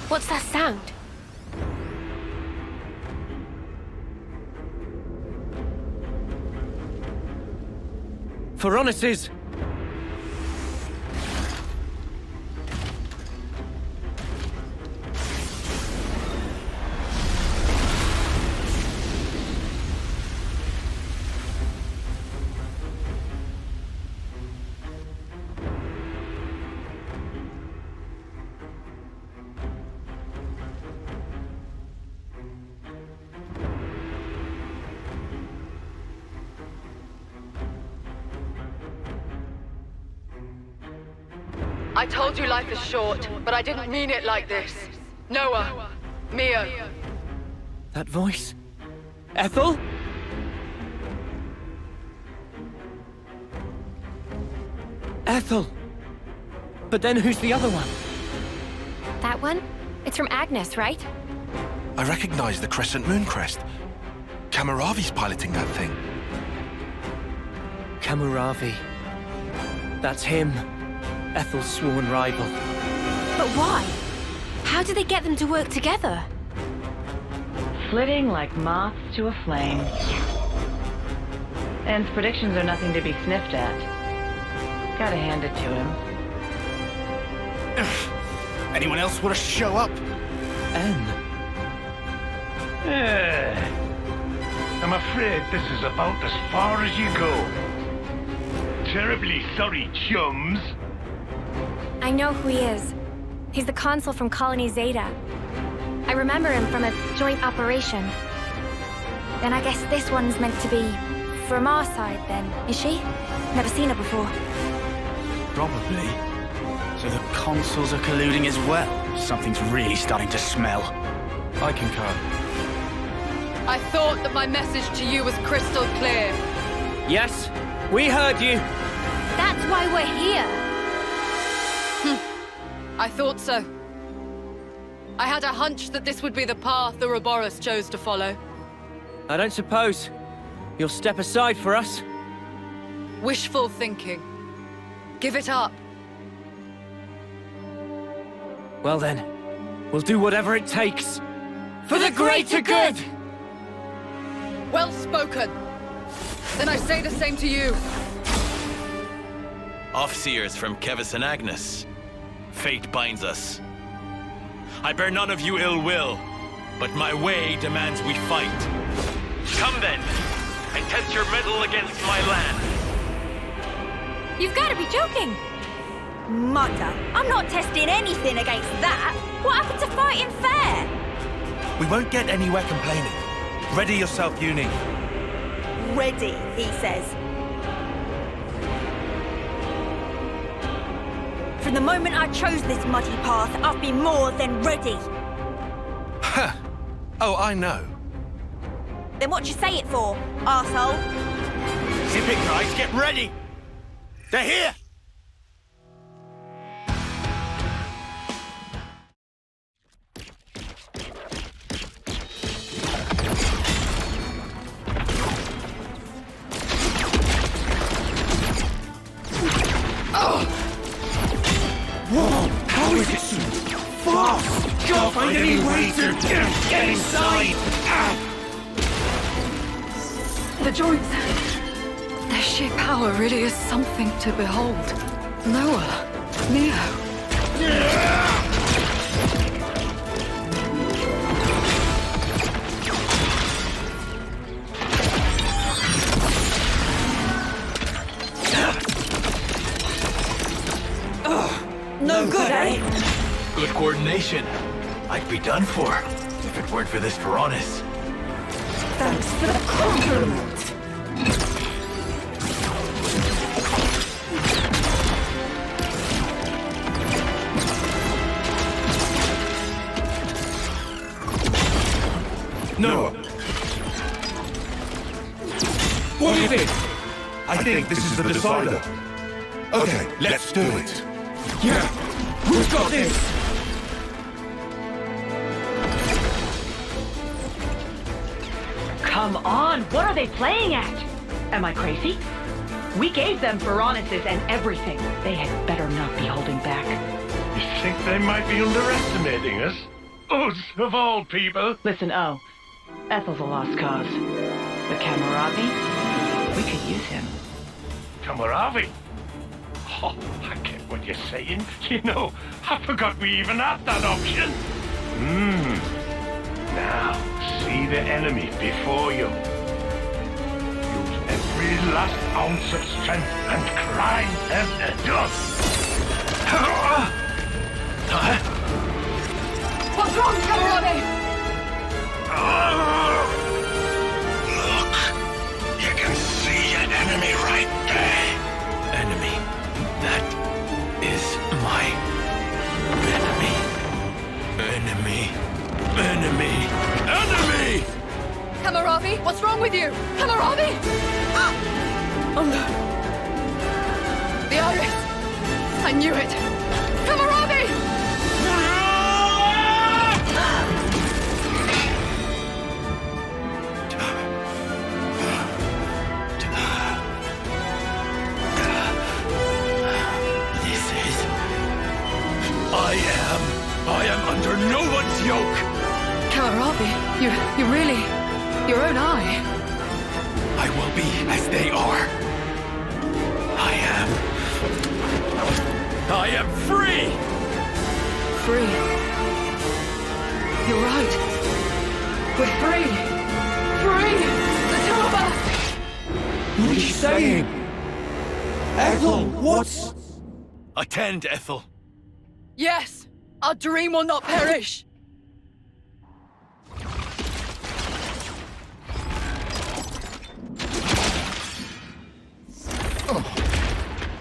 What's that sound? Veronic's! I told you life is short, but I didn't mean it like this. Noah, Mio. That voice? Ethel? Ethel! But then who's the other one? That one? It's from Agnus, right? I recognize the crescent moon crest. Kamaravi's piloting that thing. Kamaravi. That's him. Ethel's sworn rival. But why? How did they get them to work together? Flitting like moths to a flame. End's predictions are nothing to be sniffed at. Gotta hand it to him. Anyone else want to show up? I'm afraid this is about as far as you go. Terribly sorry, chums. I know who he is. He's the consul from Colony Zeta. I remember him from a joint operation. Then I guess this one's meant to be from our side then, is she? Never seen her before. Probably. So the consuls are colluding as well. Something's really starting to smell. I concur. I thought that my message to you was crystal clear. Yes, we heard you. That's why we're here. I thought so. I had a hunch that this would be the path the Ouroboros chose to follow. I don't suppose you'll step aside for us? Wishful thinking. Give it up. Well then, we'll do whatever it takes. For the greater good! Well spoken. Then I say the same to you. Offseers from Keves and Agnus. Fate binds us. I bear none of you ill will, but my way demands we fight. Come then, and test your mettle against my land. You've got to be joking! Mother, I'm not testing anything against that. What happened to fighting fair? We won't get anywhere complaining. Ready yourself, Uni. Ready, he says. From the moment I chose this muddy path, I've been more than ready. Ha! Oh, I know. Then what you say it for, arsehole? Zip it, guys, get ready! They're here! Whoa! How is it so fast? Can't find any way to get inside! The joints. Their sheer power really is something to behold. Noah, Mio. No good, eh? Good coordination. I'd be done for if it weren't for this Piranhas. Thanks for the compliment. Noah. What is it? I think this is the decider. Okay, let's do it. Yeah, we've got this! Come on, what are they playing at? Am I crazy? We gave them Veronicus and everything. They had better not be holding back. You think they might be underestimating us? Us, of all people. Listen, Ethel's a lost cause. But Kamaravi, we could use him. Kamaravi? Oh, I get what you're saying. You know, I forgot we even had that option. Now, see the enemy before you. Use every last ounce of strength and climb them to dust. What's wrong, Kamaravi? Look, you can see an enemy right there. Enemy. That is my enemy. Enemy. Enemy. Enemy! Kamaravi, what's wrong with you? Kamaravi! Oh no. The iris. I knew it. Kamaravi! I am under no one's yoke! Kamaravi, you really... your own eye. I will be as they are. I am free! free. You're right. We're free! Free! The two of us! What are you saying? Ethel, what's... Attend, Ethel. Yes! Our dream will not perish!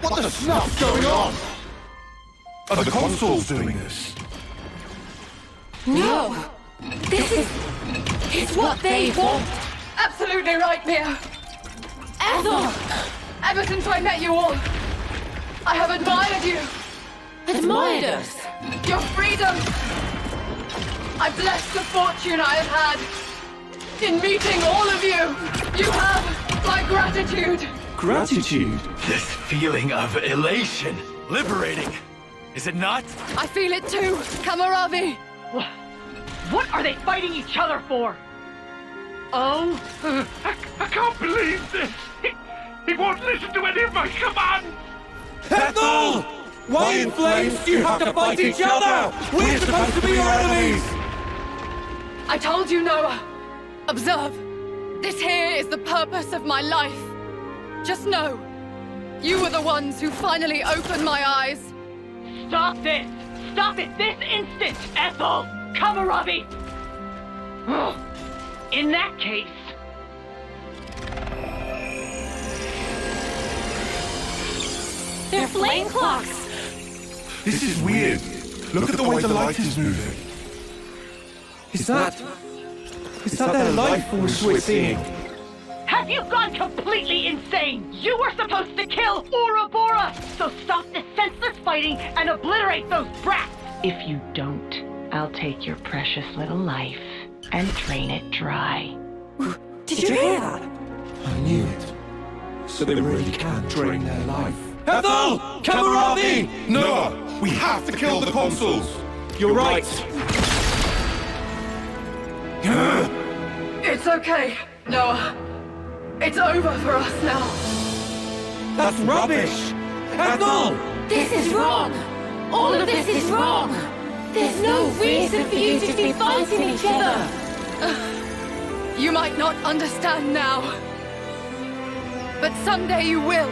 What the snuff's going on? Are the consuls doing this? No! This is... it's what they want! Absolutely right, Mio! Ethel! Ever since I met you all, I have admired you! Admired us? Your freedom! I bless the fortune I have had in meeting all of you! You have my gratitude! Gratitude? This feeling of elation. Liberating. Is it not? I feel it too, Kamaravi! What are they fighting each other for? Oh, I can't believe this. He won't listen to any of my commands. Ethel! Why in flames do you have to fight each other? We're supposed to be your enemies! I told you, Noah. Observe. This here is the purpose of my life. Just know, you were the ones who finally opened my eyes. Stop this! Stop it this instant, Ethel! Kamaravi! In that case... They're flame clocks! This is weird. Look at the way the light is moving. Is that their life force we're seeing? Have you gone completely insane? You were supposed to kill Ouroboros! So stop this senseless fighting and obliterate those brats! If you don't, I'll take your precious little life and drain it dry. Did you hear that? I knew it. So they really can drain their life. Ethel! Kamaravi! Noah! We have to kill the consuls! You're right! It's okay, Noah. It's over for us now. That's rubbish! Ethel! This is wrong! All of this is wrong! There's no reason for you to be fighting each other! You might not understand now. But someday you will.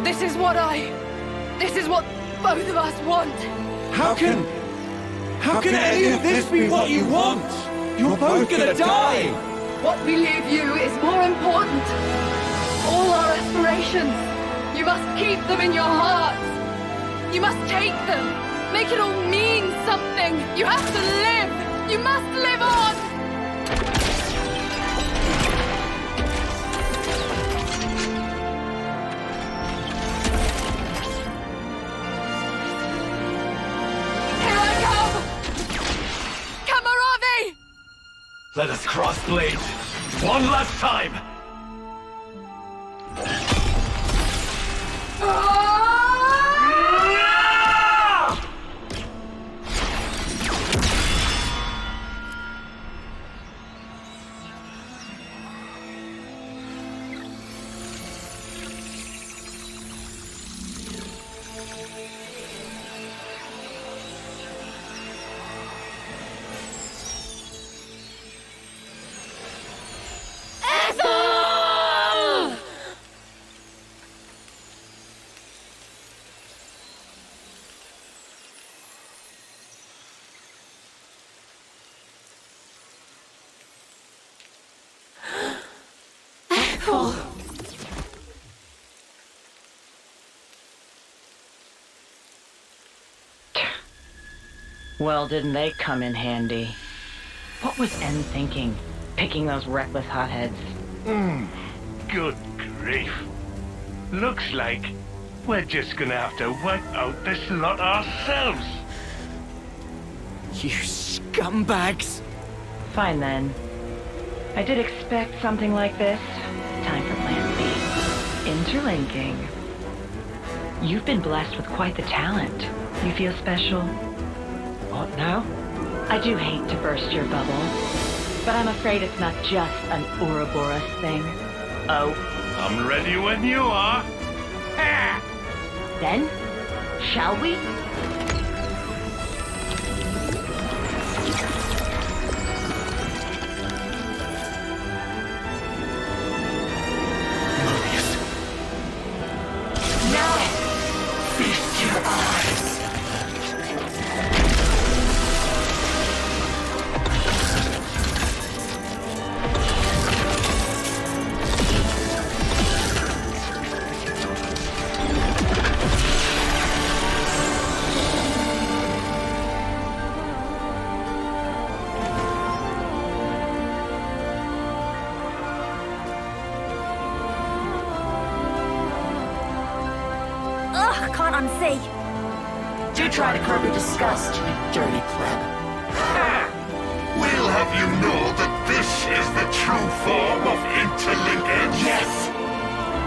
This is what both of us want. How can any of this be what you want? You're both gonna die! What we leave you is more important. All our aspirations. You must keep them in your hearts. You must take them. Make it all mean something. You have to live. You must live on. Here I come! Kamaravi! Let us cross blades. One last time. Well, didn't they come in handy? What was N thinking, picking those reckless hotheads? Good grief. Looks like we're just gonna have to wipe out this lot ourselves. You scumbags! Fine then. I did expect something like this. Time for plan B. Interlinking. You've been blessed with quite the talent. You feel special? What now? I do hate to burst your bubble, but I'm afraid it's not just an Ouroboros thing. Oh. I'm ready when you are. Then, shall we? can't unsee. Do try to curb your disgust, you dirty pleb. We'll have you know that this is the true form of Interlink. Yes!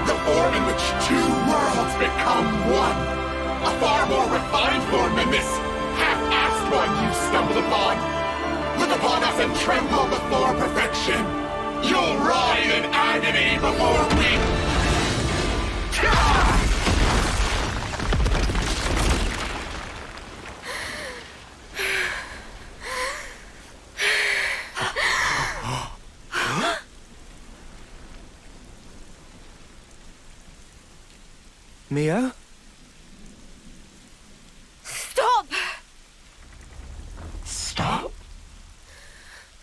The form in which two worlds become one. A far more refined form than this half-assed one you've stumbled upon. Look upon us and tremble before perfection. You'll writhe in agony before we... Mio? Stop! Stop?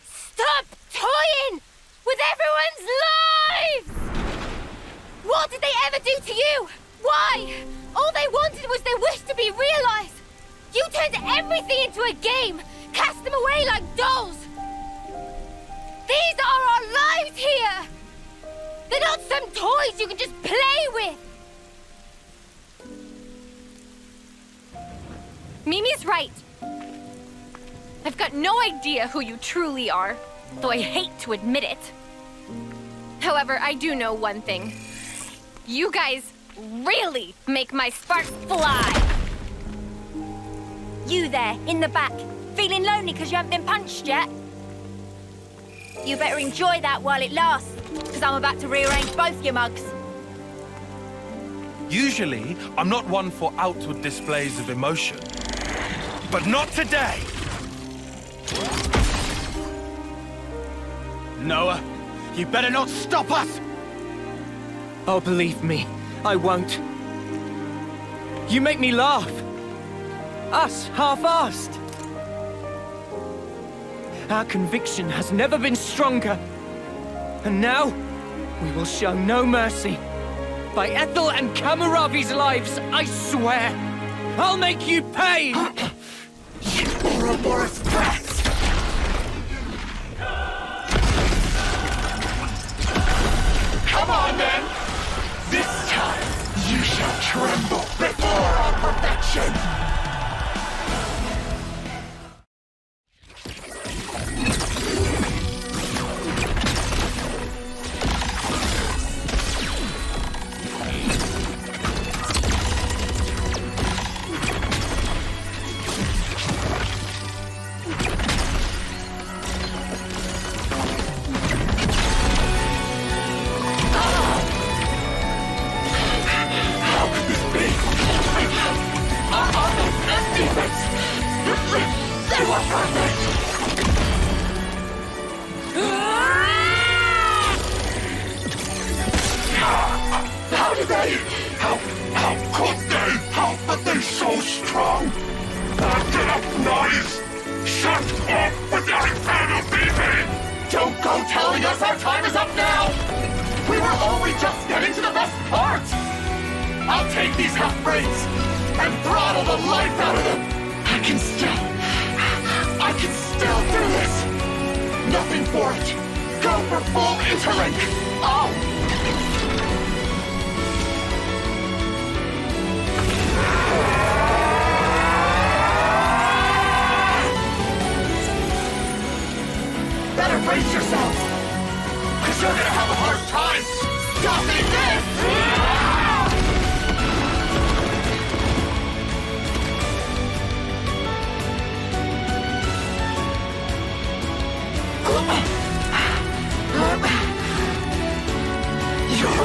Stop toying with everyone's lives! What did they ever do to you? Why? All they wanted was their wish to be realized. You turned everything into a game, cast them away like dolls. These are our lives here. They're not some toys you can just play with. Mimi's right. I've got no idea who you truly are, though I hate to admit it. However, I do know one thing. You guys really make my sparks fly. You there, in the back, feeling lonely because you haven't been punched yet? You better enjoy that while it lasts, because I'm about to rearrange both your mugs. Usually, I'm not one for outward displays of emotion. But not today! Noah, you better not stop us! Oh, believe me, I won't. You make me laugh. Us, half-assed. Our conviction has never been stronger. And now, we will show no mercy. By Ethel and Kamaravi's lives, I swear, I'll make you pay! You Ouroboros brats! Come on, then! This time, you shall tremble before our perfection!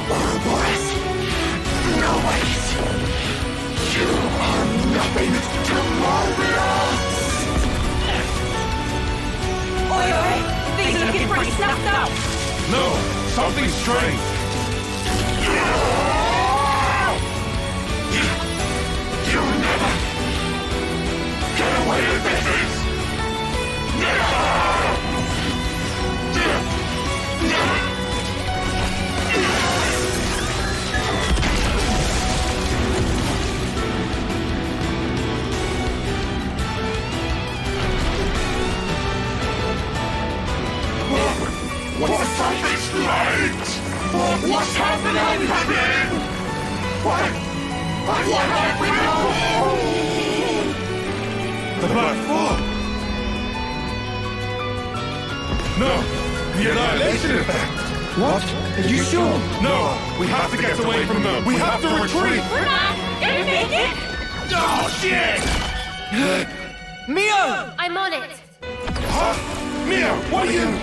Ouroboros! No wait! You are nothing to Mobius! Oi, oi! Things are looking pretty snuffed up! No! Something's strange! You'll never get away with this! What's up this light? What's happening? What? What have we done? The Black Fog! No! The annihilation effect! What? Are you sure? No! We have to get away from them! We have to retreat! We're not gonna make it! Oh, shit! Mio! I'm on it. Huh? Mio, what are you...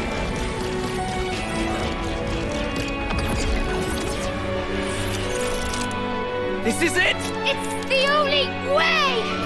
This is it! It's the only way!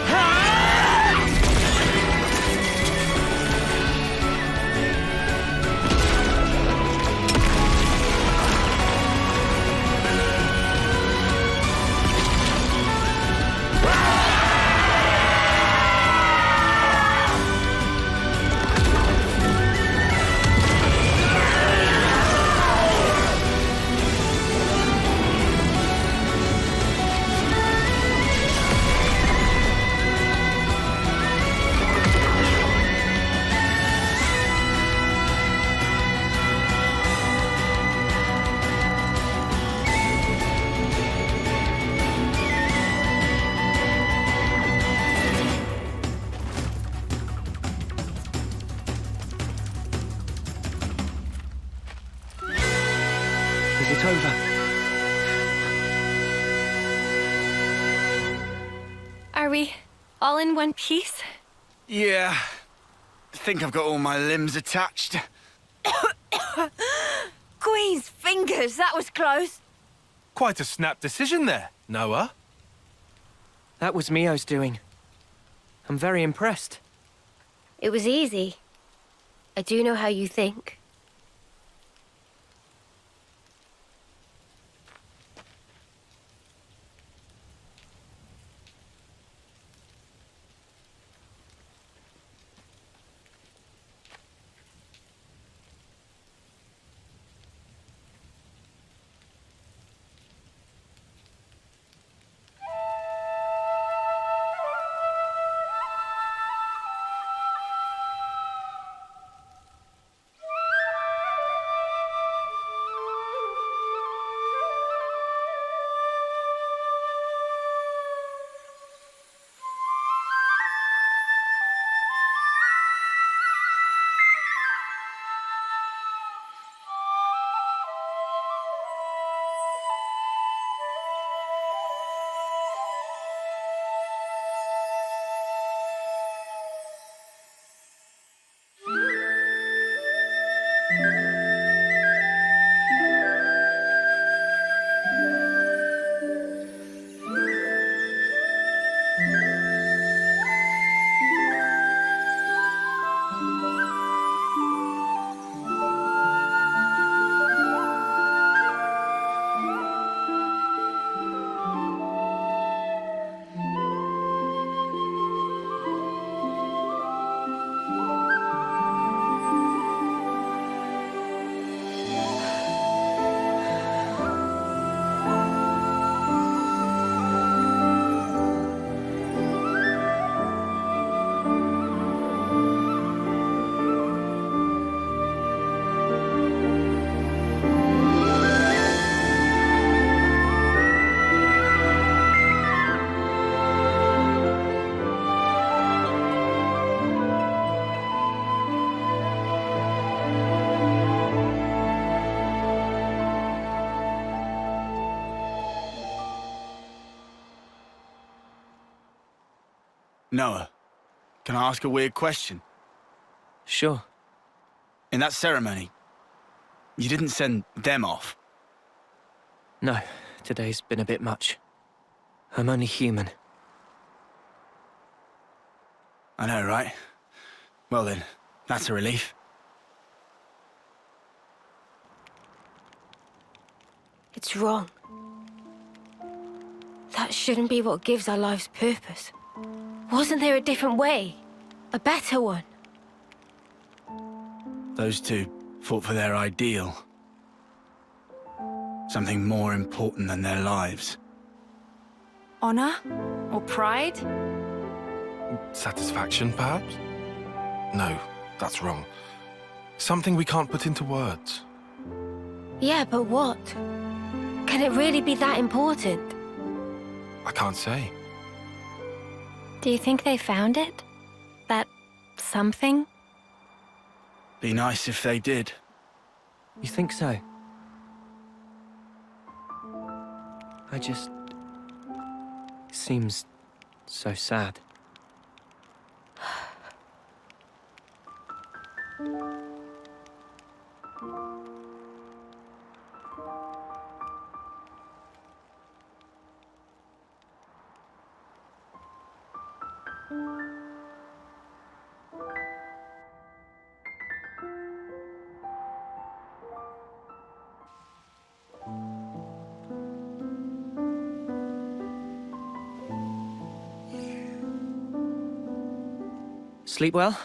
Is it over? Are we all in one piece? Yeah. I think I've got all my limbs attached. Queen's fingers, that was close. Quite a snap decision there, Noah. That was Mio's doing. I'm very impressed. It was easy. I do know how you think. Noah, can I ask a weird question? Sure. In that ceremony, you didn't send them off? No, today's been a bit much. I'm only human. I know, right? Well then, that's a relief. It's wrong. That shouldn't be what gives our lives purpose. Wasn't there a different way? A better one? Those two fought for their ideal. Something more important than their lives. Honor? Or pride? Satisfaction, perhaps? No, that's wrong. Something we can't put into words. Yeah, but what? Can it really be that important? I can't say. Do you think they found it? That something? Be nice if they did. You think so? I just... Seems so sad. Sleep well?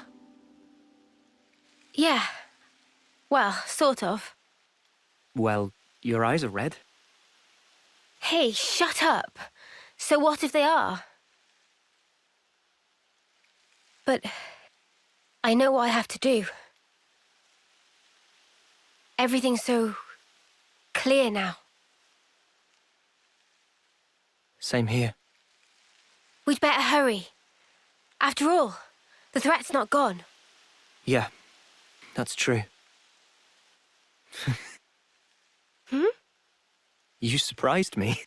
Yeah. Well, sort of. Well, your eyes are red. Hey, shut up. So what if they are? But I know what I have to do. Everything's so clear now. Same here. We'd better hurry. After all, the threat's not gone. Yeah, that's true. Hmm? You surprised me.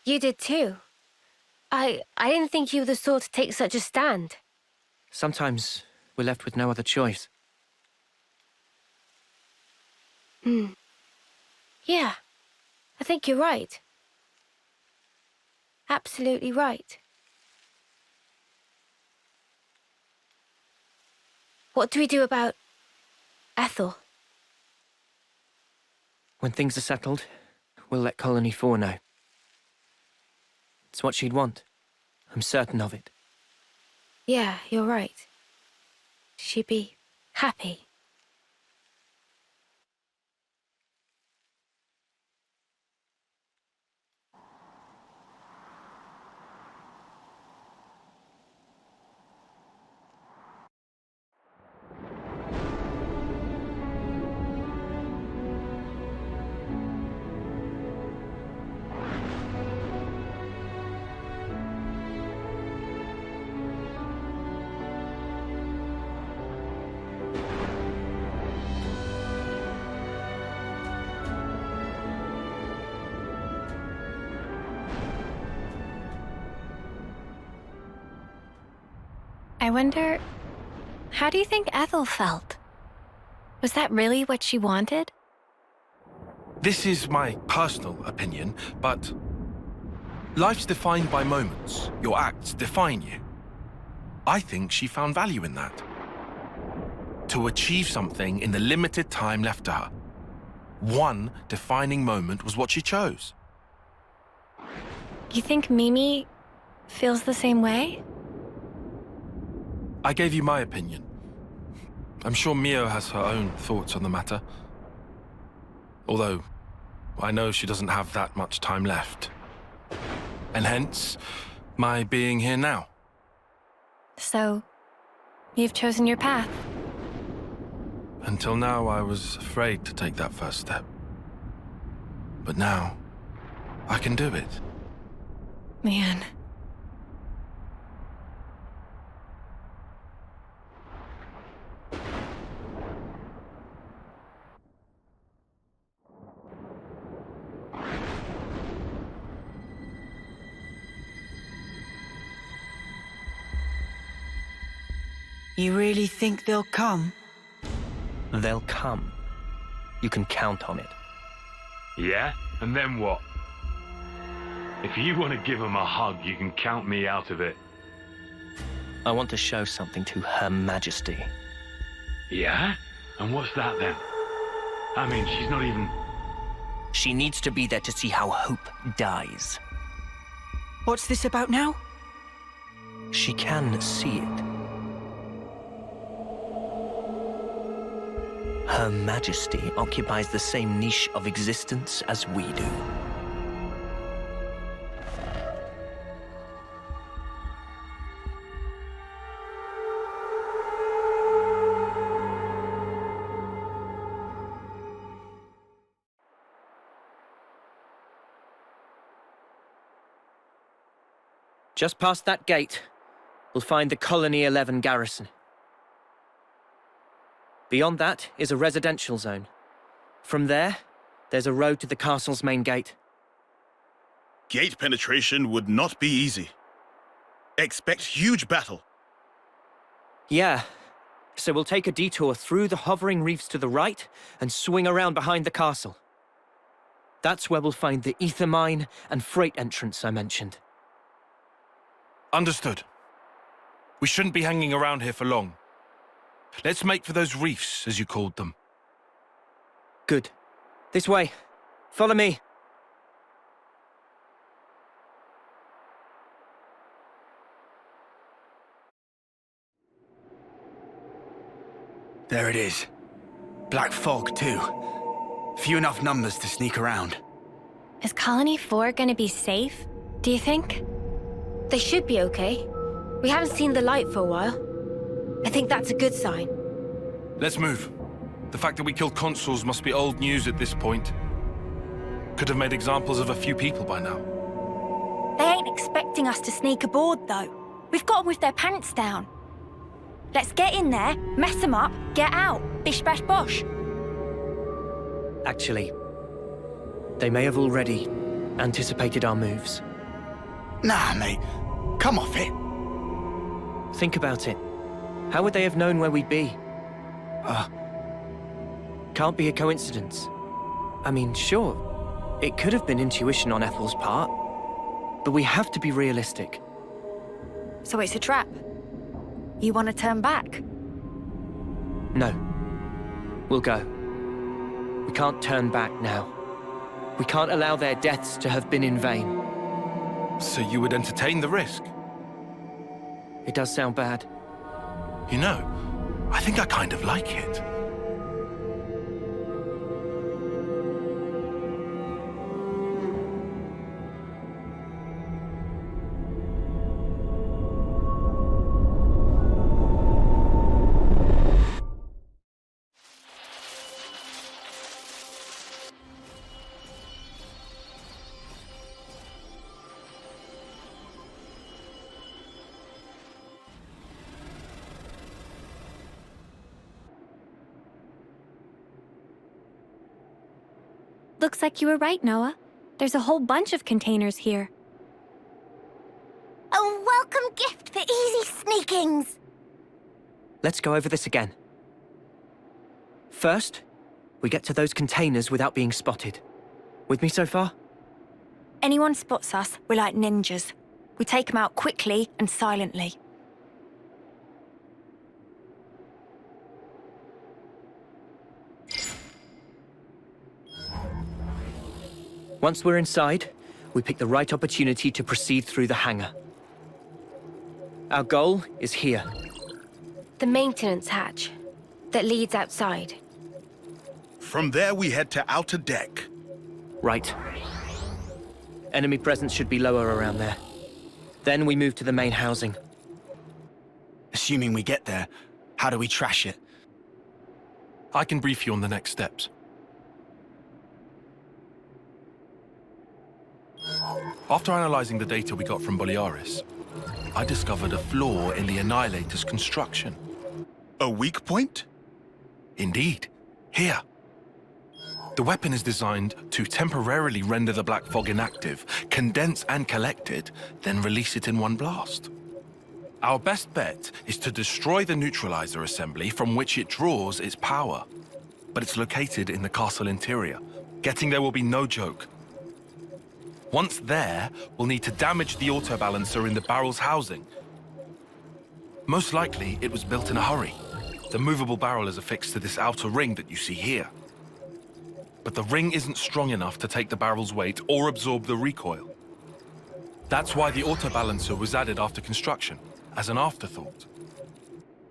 You did too. I didn't think you were the sort to take such a stand. Sometimes we're left with no other choice. Yeah, I think you're right. Absolutely right. What do we do about Ethel? When things are settled, we'll let Colony 4 know. It's what she'd want. I'm certain of it. Yeah, you're right. She'd be happy. I wonder, how do you think Ethel felt? Was that really what she wanted? This is my personal opinion, but life's defined by moments. Your acts define you. I think she found value in that. To achieve something in the limited time left to her. One defining moment was what she chose. You think Mimi feels the same way? I gave you my opinion. I'm sure Mio has her own thoughts on the matter. Although, I know she doesn't have that much time left. And hence, my being here now. So, you've chosen your path. Until now, I was afraid to take that first step. But now, I can do it. Man. You really think they'll come? They'll come. You can count on it. Yeah? And then what? If you want to give them a hug, you can count me out of it. I want to show something to Her Majesty. Yeah? And what's that then? I mean, she's not even... She needs to be there to see how hope dies. What's this about now? She can see it. Her Majesty occupies the same niche of existence as we do. Just past that gate, we'll find the Colony 11 garrison. Beyond that is a residential zone. From there, there's a road to the castle's main gate. Gate penetration would not be easy. Expect huge battle. Yeah, so we'll take a detour through the hovering reefs to the right and swing around behind the castle. That's where we'll find the ether mine and freight entrance I mentioned. Understood. We shouldn't be hanging around here for long. Let's make for those reefs, as you called them. Good. This way. Follow me. There it is. Black fog, too. Few enough numbers to sneak around. Is Colony 4 gonna be safe, do you think? They should be okay. We haven't seen the light for a while. I think that's a good sign. Let's move. The fact that we killed consuls must be old news at this point. Could have made examples of a few people by now. They ain't expecting us to sneak aboard, though. We've got them with their pants down. Let's get in there, mess them up, get out. Bish bash bosh. Actually, they may have already anticipated our moves. Nah, mate. Come off it. Think about it. How would they have known where we'd be? Can't be a coincidence. I mean, sure, it could have been intuition on Ethel's part, but we have to be realistic. So it's a trap. You want to turn back? No. We'll go. We can't turn back now. We can't allow their deaths to have been in vain. So you would entertain the risk? It does sound bad. You know, I think I kind of like it. Looks like you were right, Noah. There's a whole bunch of containers here. A welcome gift for easy sneakings! Let's go over this again. First, we get to those containers without being spotted. With me so far? Anyone spots us, we're like ninjas. We take them out quickly and silently. Once we're inside, we pick the right opportunity to proceed through the hangar. Our goal is here. The maintenance hatch that leads outside. From there, we head to outer deck. Right. Enemy presence should be lower around there. Then we move to the main housing. Assuming we get there, how do we trash it? I can brief you on the next steps. After analyzing the data we got from Boliaris, I discovered a flaw in the Annihilator's construction. A weak point? Indeed. Here. The weapon is designed to temporarily render the black fog inactive, condense and collect it, then release it in one blast. Our best bet is to destroy the neutralizer assembly from which it draws its power. But it's located in the castle interior. Getting there will be no joke. Once there, we'll need to damage the autobalancer in the barrel's housing. Most likely, it was built in a hurry. The movable barrel is affixed to this outer ring that you see here. But the ring isn't strong enough to take the barrel's weight or absorb the recoil. That's why the autobalancer was added after construction, as an afterthought.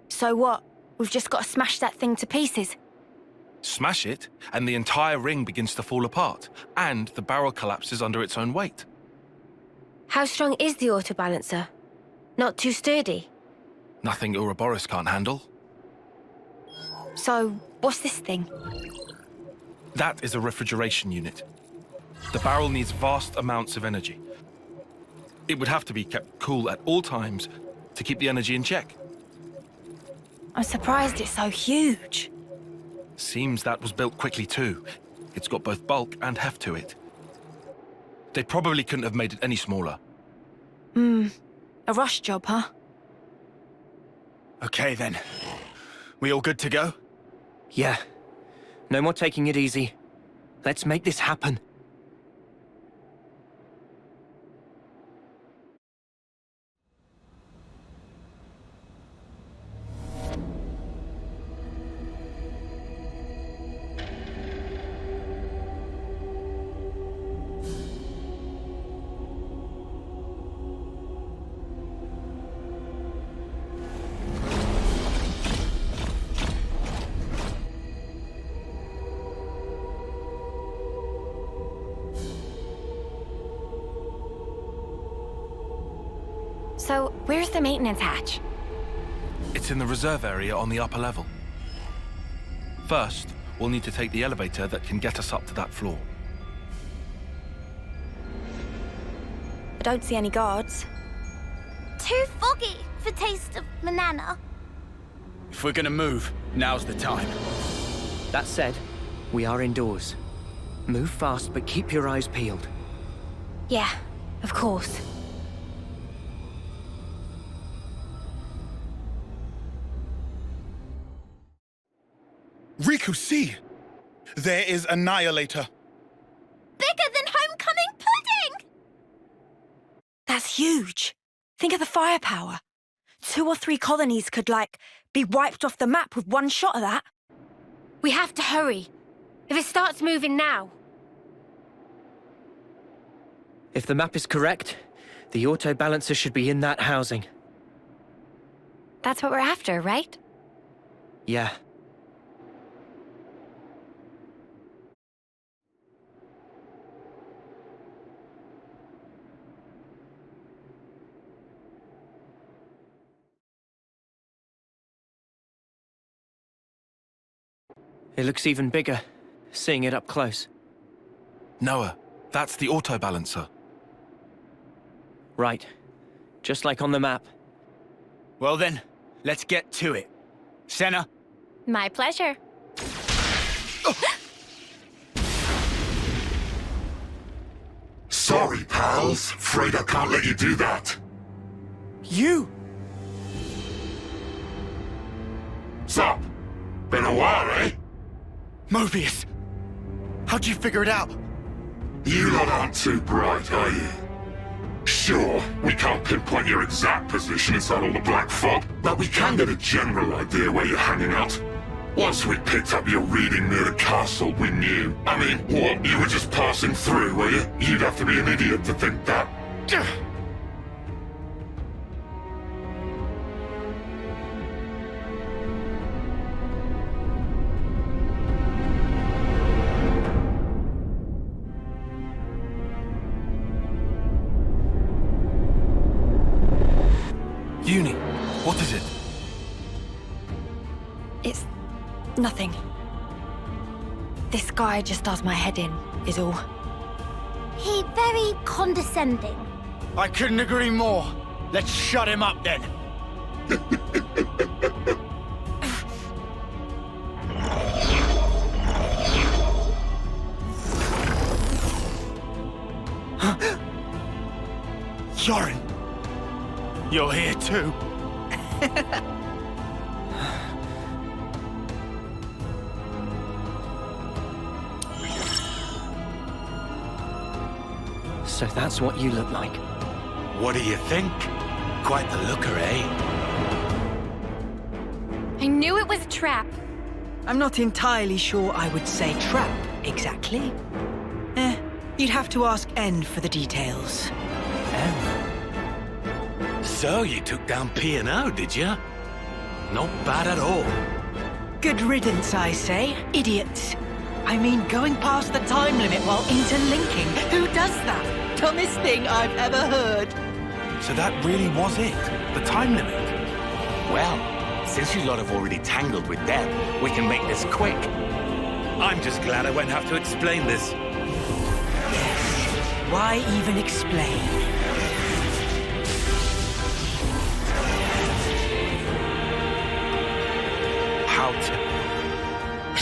So what? We've just got to smash that thing to pieces. Smash it, and the entire ring begins to fall apart, and the barrel collapses under its own weight. How strong is the autobalancer? Not too sturdy? Nothing Ouroboros can't handle. So, what's this thing? That is a refrigeration unit. The barrel needs vast amounts of energy. It would have to be kept cool at all times to keep the energy in check. I'm surprised it's so huge. Seems that was built quickly too. It's got both bulk and heft to it. They probably couldn't have made it any smaller. A rush job, huh? Okay then. We all good to go? Yeah. No more taking it easy. Let's make this happen. So, where's the maintenance hatch? It's in the reserve area on the upper level. First, we'll need to take the elevator that can get us up to that floor. I don't see any guards. Too foggy for taste of banana. If we're gonna move, now's the time. That said, we are indoors. Move fast, but keep your eyes peeled. Yeah, of course. Riku, see! There is Annihilator. Bigger than homecoming pudding! That's huge. Think of the firepower. 2 or 3 colonies could, be wiped off the map with one shot of that. We have to hurry. If it starts moving now... If the map is correct, the auto balancer should be in that housing. That's what we're after, right? Yeah. It looks even bigger, seeing it up close. Noah, that's the auto balancer. Right. Just like on the map. Well then, let's get to it. Senna? My pleasure. Sorry, pals. Afraid I can't let you do that. You! Sup? Been a while, eh? Mobius! How'd you figure it out? You lot aren't too bright, are you? Sure, we can't pinpoint your exact position inside all the black fog, but we can get a general idea where you're hanging out. Once we picked up your reading near the castle, we knew. I mean, what, you were just passing through, were you? You'd have to be an idiot to think that. Uni, what is it? It's nothing. This guy just does my head in, is all. He very condescending. I couldn't agree more. Let's shut him up then. Yorin! You're here too. So that's what you look like. What do you think? Quite the looker, eh? I knew it was a trap. I'm not entirely sure I would say trap, exactly. You'd have to ask N for the details. So you took down P&O, did you? Not bad at all. Good riddance, I say. Idiots. I mean, going past the time limit while interlinking. Who does that? Dumbest thing I've ever heard. So that really was it? The time limit? Well, since you lot have already tangled with them, we can make this quick. I'm just glad I won't have to explain this. Yes. Why even explain?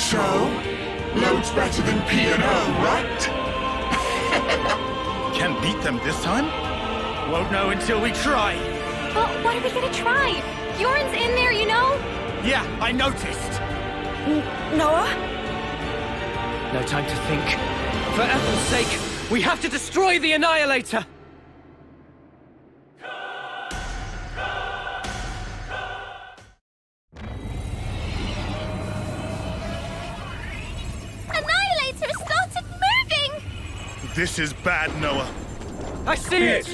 So, loads better than P&O, right? Can't beat them this time? Won't know until we try. But what are we gonna try? Bjorn's in there, you know? Yeah, I noticed. Noah? No time to think. For Ethel's sake, we have to destroy the Annihilator! Annihilator started moving! This is bad, Noah. I see it!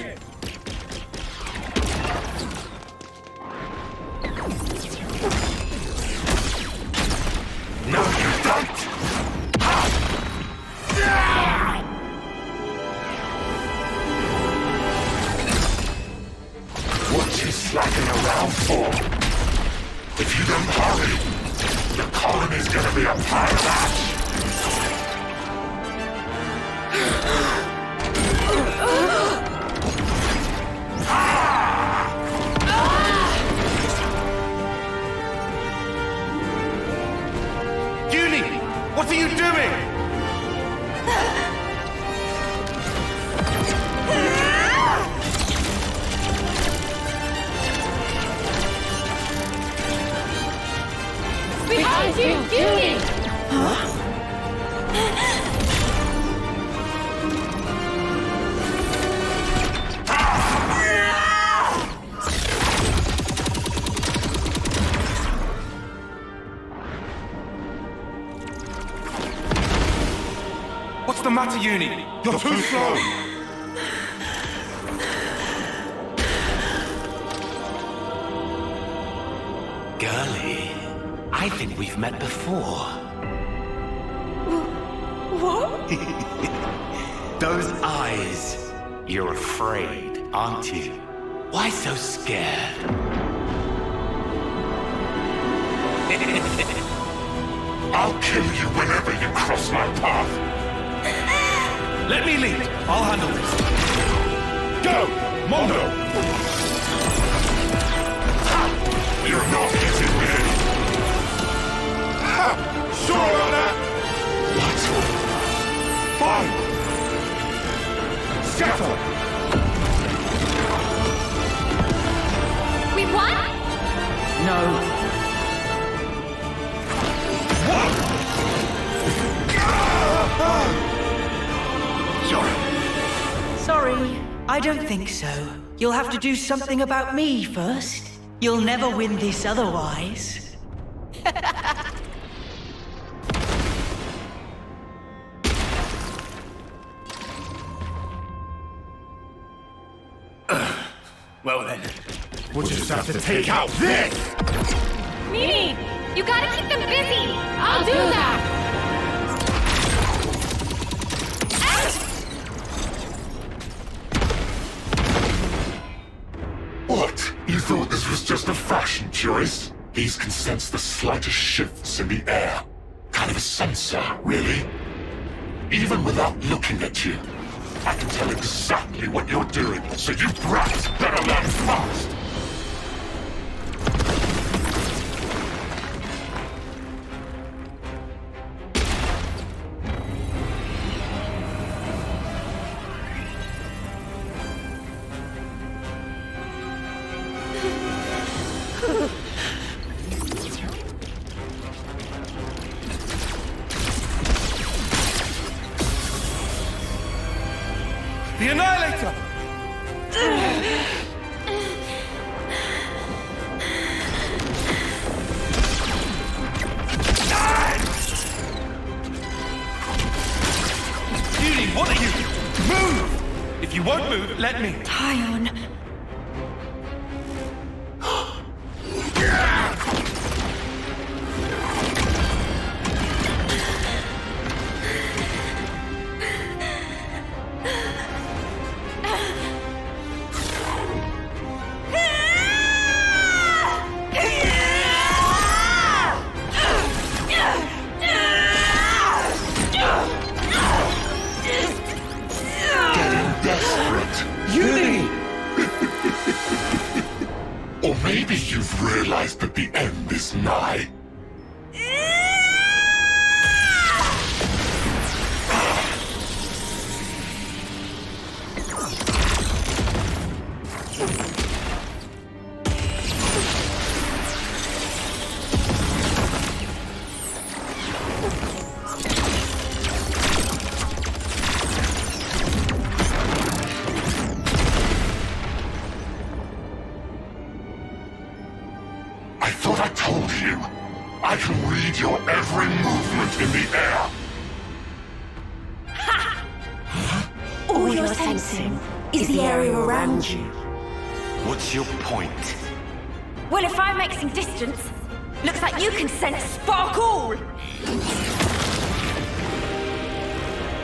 No, you don't! What you slacking around for? If you don't hurry, the colony's gonna be a pile of ash! What are you doing? Behind you, Judy! Huh? What's the matter, Uni? You're too slow! Girlie, I think we've met before. What? Those eyes. You're afraid, aren't you? Why so scared? I'll kill you whenever you cross my path! Let me lead. I'll handle this. Go! Mondo! You're not getting me! Ha! Sure about that! What? Fine! Scatter! We won? No. Sorry, I don't think so. You'll have to do something about me first. You'll never win this otherwise. Well then, We'll just have to take out this! Mimi, you gotta keep them busy! I'll do that! What? You thought this was just a fashion choice? These can sense the slightest shifts in the air. Kind of a sensor, really. Even without looking at you, I can tell exactly what you're doing, so you brats better learn fast! the Annihilator! Judy, what are you? Move! If you won't move, let me. Aion. Or maybe you've realized that the end is nigh. read your every movement in the air. All you're sensing is the area around you. What's your point? Well, if I make some distance, looks like you can sense sparkle!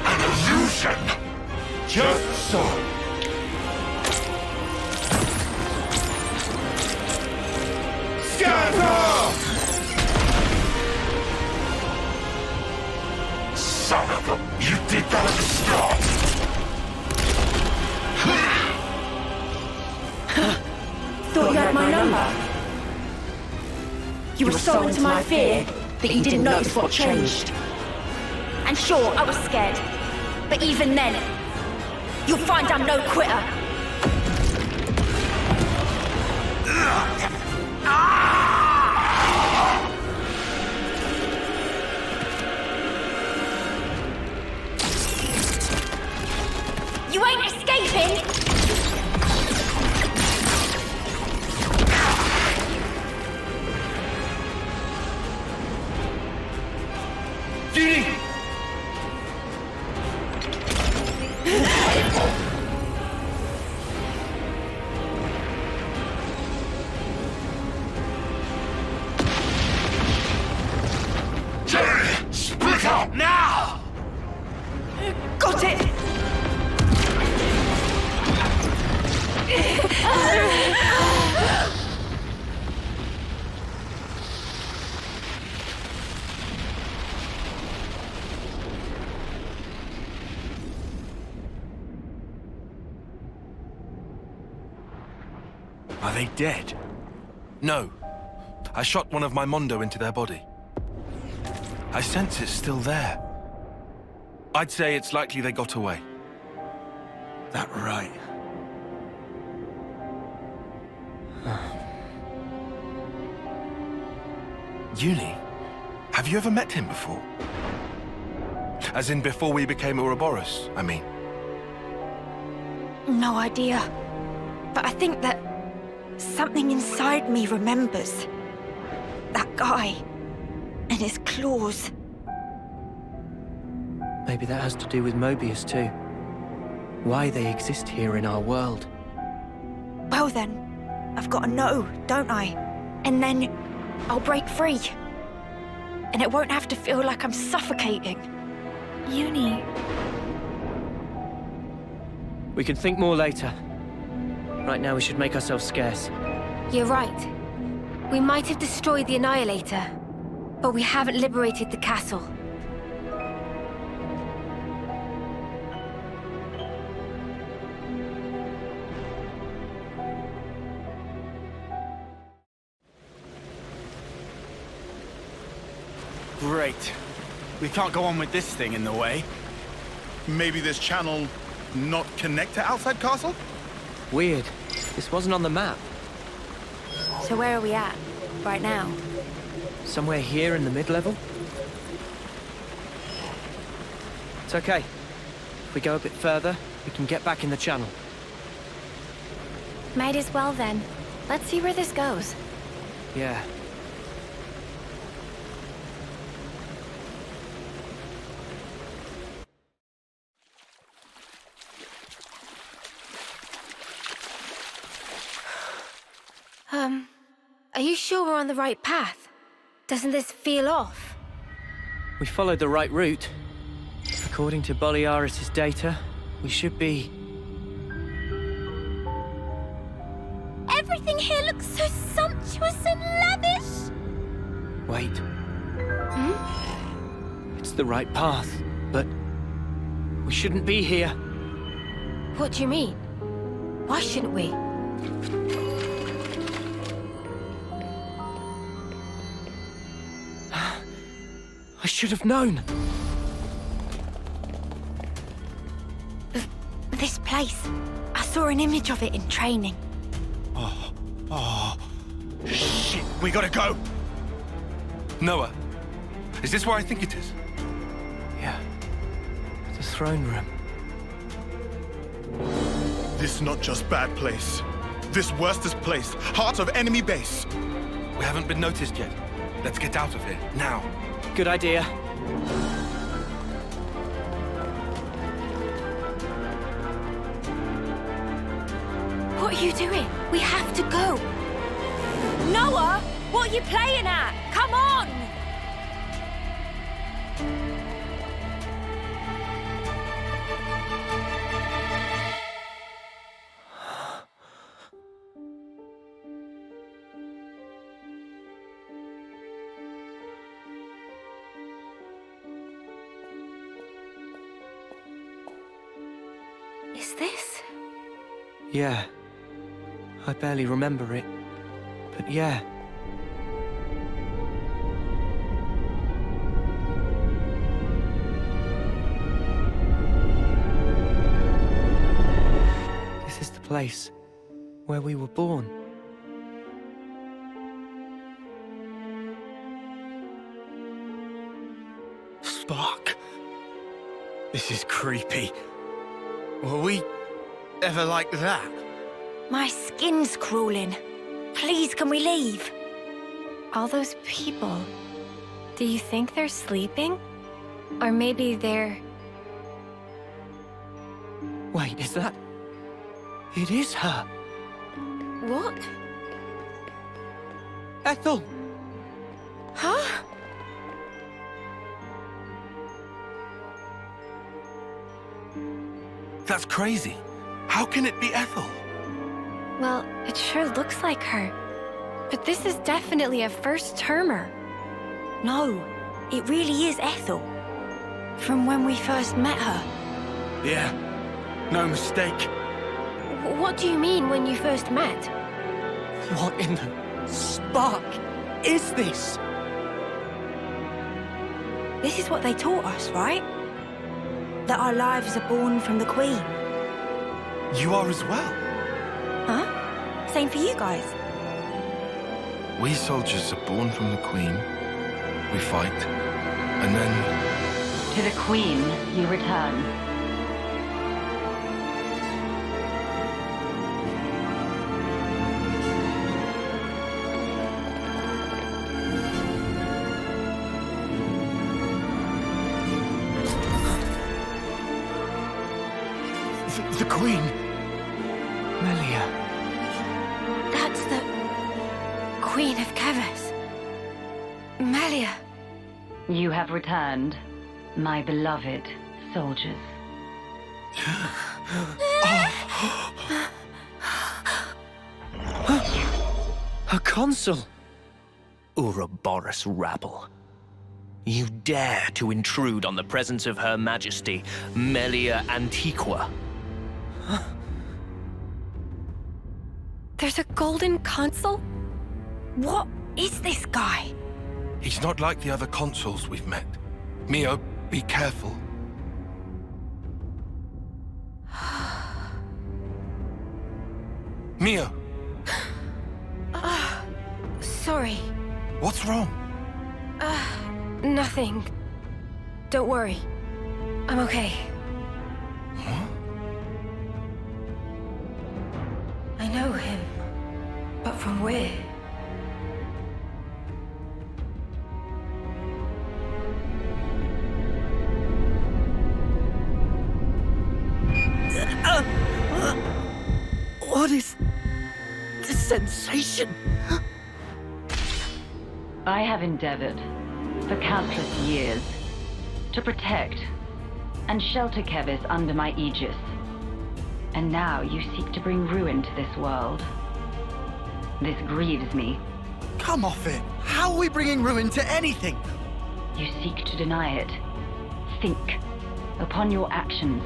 An illusion! Just so. Scatter! Son of a... You did that at the start! Thought you had my number? You were so into my fear that you didn't notice what changed. And sure, I was scared. But even then, you'll find I'm no quitter. You ain't escaping! Judy! Jerry! Split up now! Got it! Are they dead? No. I shot one of my Mondo into their body. I sense it's still there. I'd say it's likely they got away. That right. Uni? Have you ever met him before? As in before we became Ouroboros, I mean. No idea. But I think that something inside me remembers. That guy. And his claws. Maybe that has to do with Mobius too. Why they exist here in our world. Well then, I've got to know, don't I? And then I'll break free. And it won't have to feel like I'm suffocating. Uni. We can think more later. Right now we should make ourselves scarce. You're right. We might have destroyed the Annihilator, but we haven't liberated the castle. Great. We can't go on with this thing in the way. Maybe this channel not connect to outside castle? Weird. This wasn't on the map. So where are we at, right now? Somewhere here in the mid-level? It's okay. If we go a bit further, we can get back in the channel. Might as well then. Let's see where this goes. Yeah. Are you sure we're on the right path? Doesn't this feel off? We followed the right route. According to Boliaris' data, we should be... Everything here looks so sumptuous and lavish! Wait. It's the right path, but... we shouldn't be here. What do you mean? Why shouldn't we? I should have known. This place. I saw an image of it in training. Oh, shit. We gotta go. Noah, is this where I think it is? Yeah. The throne room. This not just bad place. This worstest place. Heart of enemy base. We haven't been noticed yet. Let's get out of here, now. Good idea. What are you doing? We have to go. Noah, what are you playing at? Come on! Is this? Yeah. I barely remember it. But yeah. This is the place where we were born. Spark. This is creepy. Were we ever like that? My skin's crawling. Please, can we leave? All those people, do you think they're sleeping? Or maybe they're... Wait, is that... It is her. What? Ethel! Huh? That's crazy. How can it be Ethel? Well, it sure looks like her. But this is definitely a first-termer. No, it really is Ethel. From when we first met her. Yeah, no mistake. What do you mean when you first met? What in the spark is this? This is what they taught us, right? That our lives are born from the Queen. You are as well. Huh? Same for you guys. We soldiers are born from the Queen. We fight, and then... To the Queen you return. The Queen. Melia. That's the Queen of Keves. Melia. You have returned, my beloved soldiers. A consul. Ouroboros rabble. You dare to intrude on the presence of Her Majesty, Melia Antiqua. There's a golden consul? What is this guy? He's not like the other consuls we've met. Mio, be careful. Mio! Sorry. What's wrong? Nothing. Don't worry. I'm okay. I know him. But from where? What is this sensation? I have endeavored, for countless years, to protect and shelter Keves under my aegis. And now you seek to bring ruin to this world. This grieves me. Come off it. How are we bringing ruin to anything? You seek to deny it. Think. Upon your actions,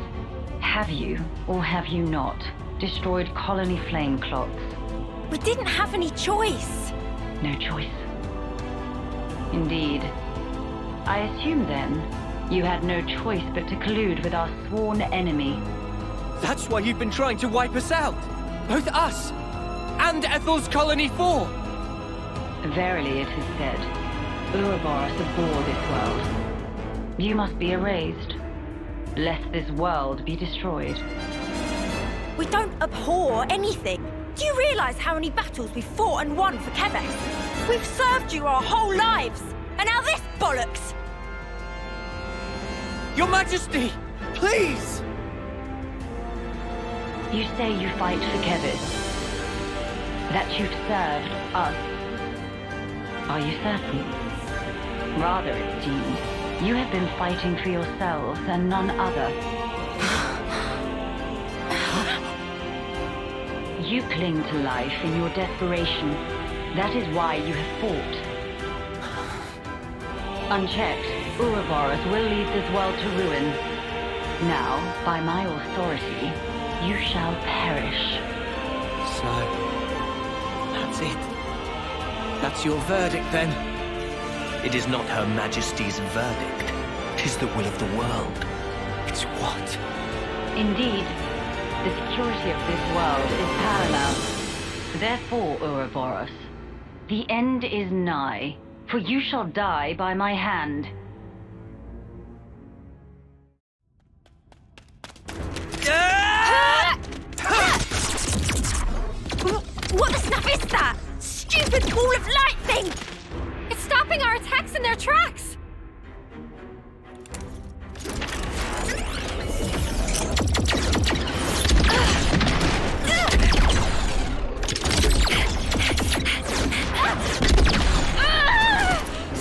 have you, or have you not, destroyed colony flame clots? We didn't have any choice. No choice. Indeed. I assume, then, you had no choice but to collude with our sworn enemy. That's why you've been trying to wipe us out. Both us and Ethel's Colony 4. Verily it is said, Ouroboros abhor this world. You must be erased, lest this world be destroyed. We don't abhor anything. Do you realize how many battles we fought and won for Keves? We've served you our whole lives, and now this bollocks! Your Majesty, please! You say you fight for Keves. That you've served us. Are you certain? Rather, it seems, you have been fighting for yourselves and none other. You cling to life in your desperation. That is why you have fought. Unchecked, Ouroboros will lead this world to ruin. Now, by my authority, you shall perish. So, that's it. That's your verdict, then? It is not Her Majesty's verdict. 'Tis the will of the world. It's what? Indeed, the security of this world is paramount. Therefore, Ouroboros, the end is nigh, for you shall die by my hand. What the snap is that? Stupid ball of light thing! It's stopping our attacks in their tracks!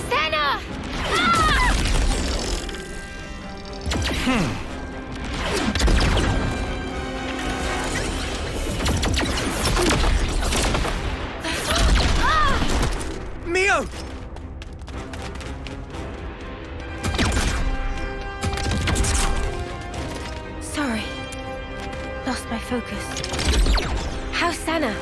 Senna! Mio! Sorry. Lost my focus. How's Senna?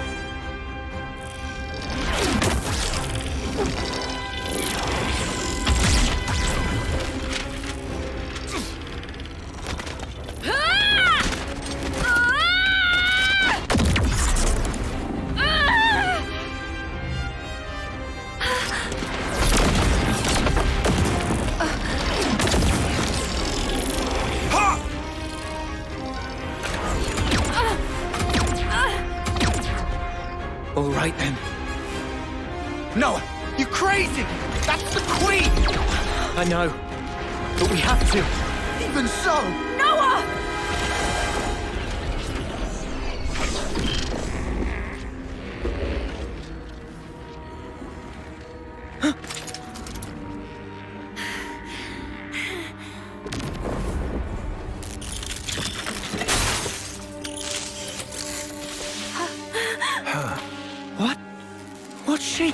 All right, then. Noah, you crazy! That's the Queen! I know, but we have to. Even so! Noah! What? What's she?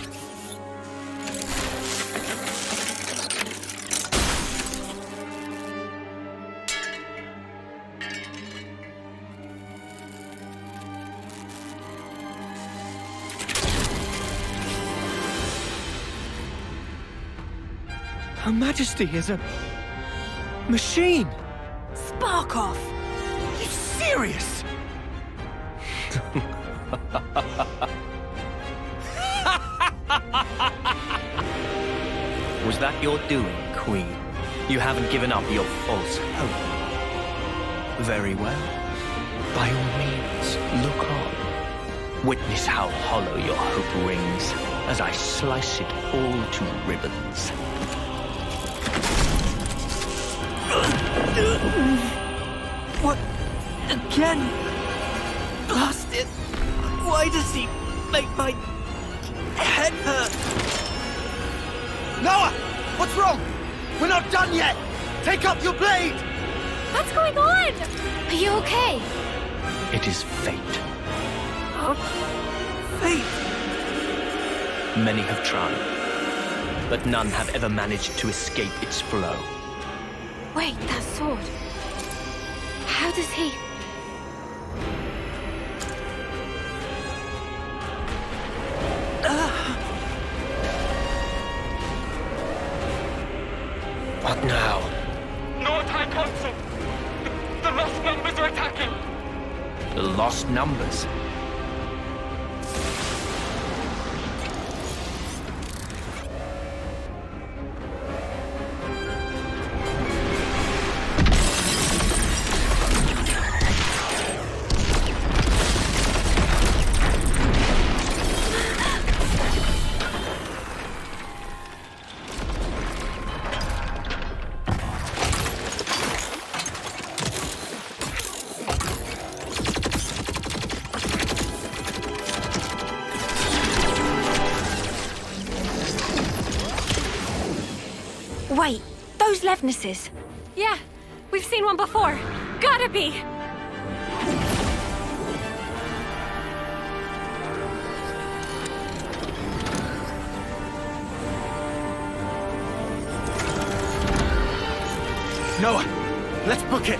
Her Majesty is a machine. Spark off! Are you serious? Was that your doing, Queen? You haven't given up your false hope. Very well. By all means, look on. Witness how hollow your hope rings as I slice it all to ribbons. What? Again? Blast it! Why does he make my head hurt? Noah! What's wrong? We're not done yet! Take up your blade! What's going on? Are you okay? It is fate. Fate? Many have tried, but none have ever managed to escape its flow. Wait, that sword. How does he... What now? Lord High Consul! The lost numbers are attacking! The lost numbers? those Levnesses? Yeah, we've seen one before. Gotta be! Noah, let's book it.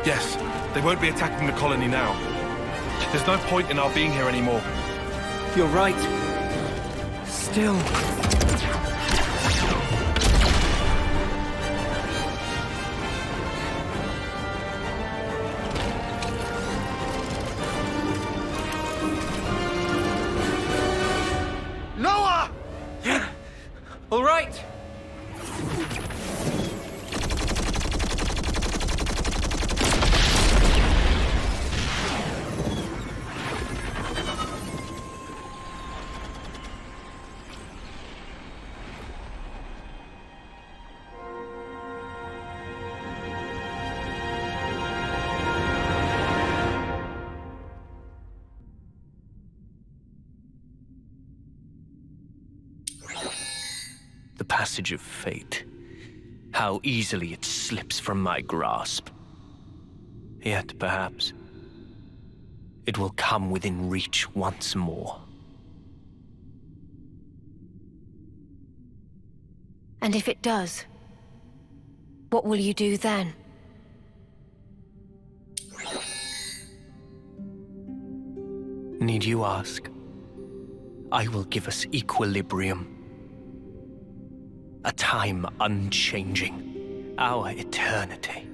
Yes, they won't be attacking the colony now. There's no point in our being here anymore. You're right. Still. Noah! All right. The passage of fate. How easily it slips from my grasp. Yet, perhaps, it will come within reach once more. And if it does, what will you do then? Need you ask? I will give us equilibrium. A time unchanging. Our eternity.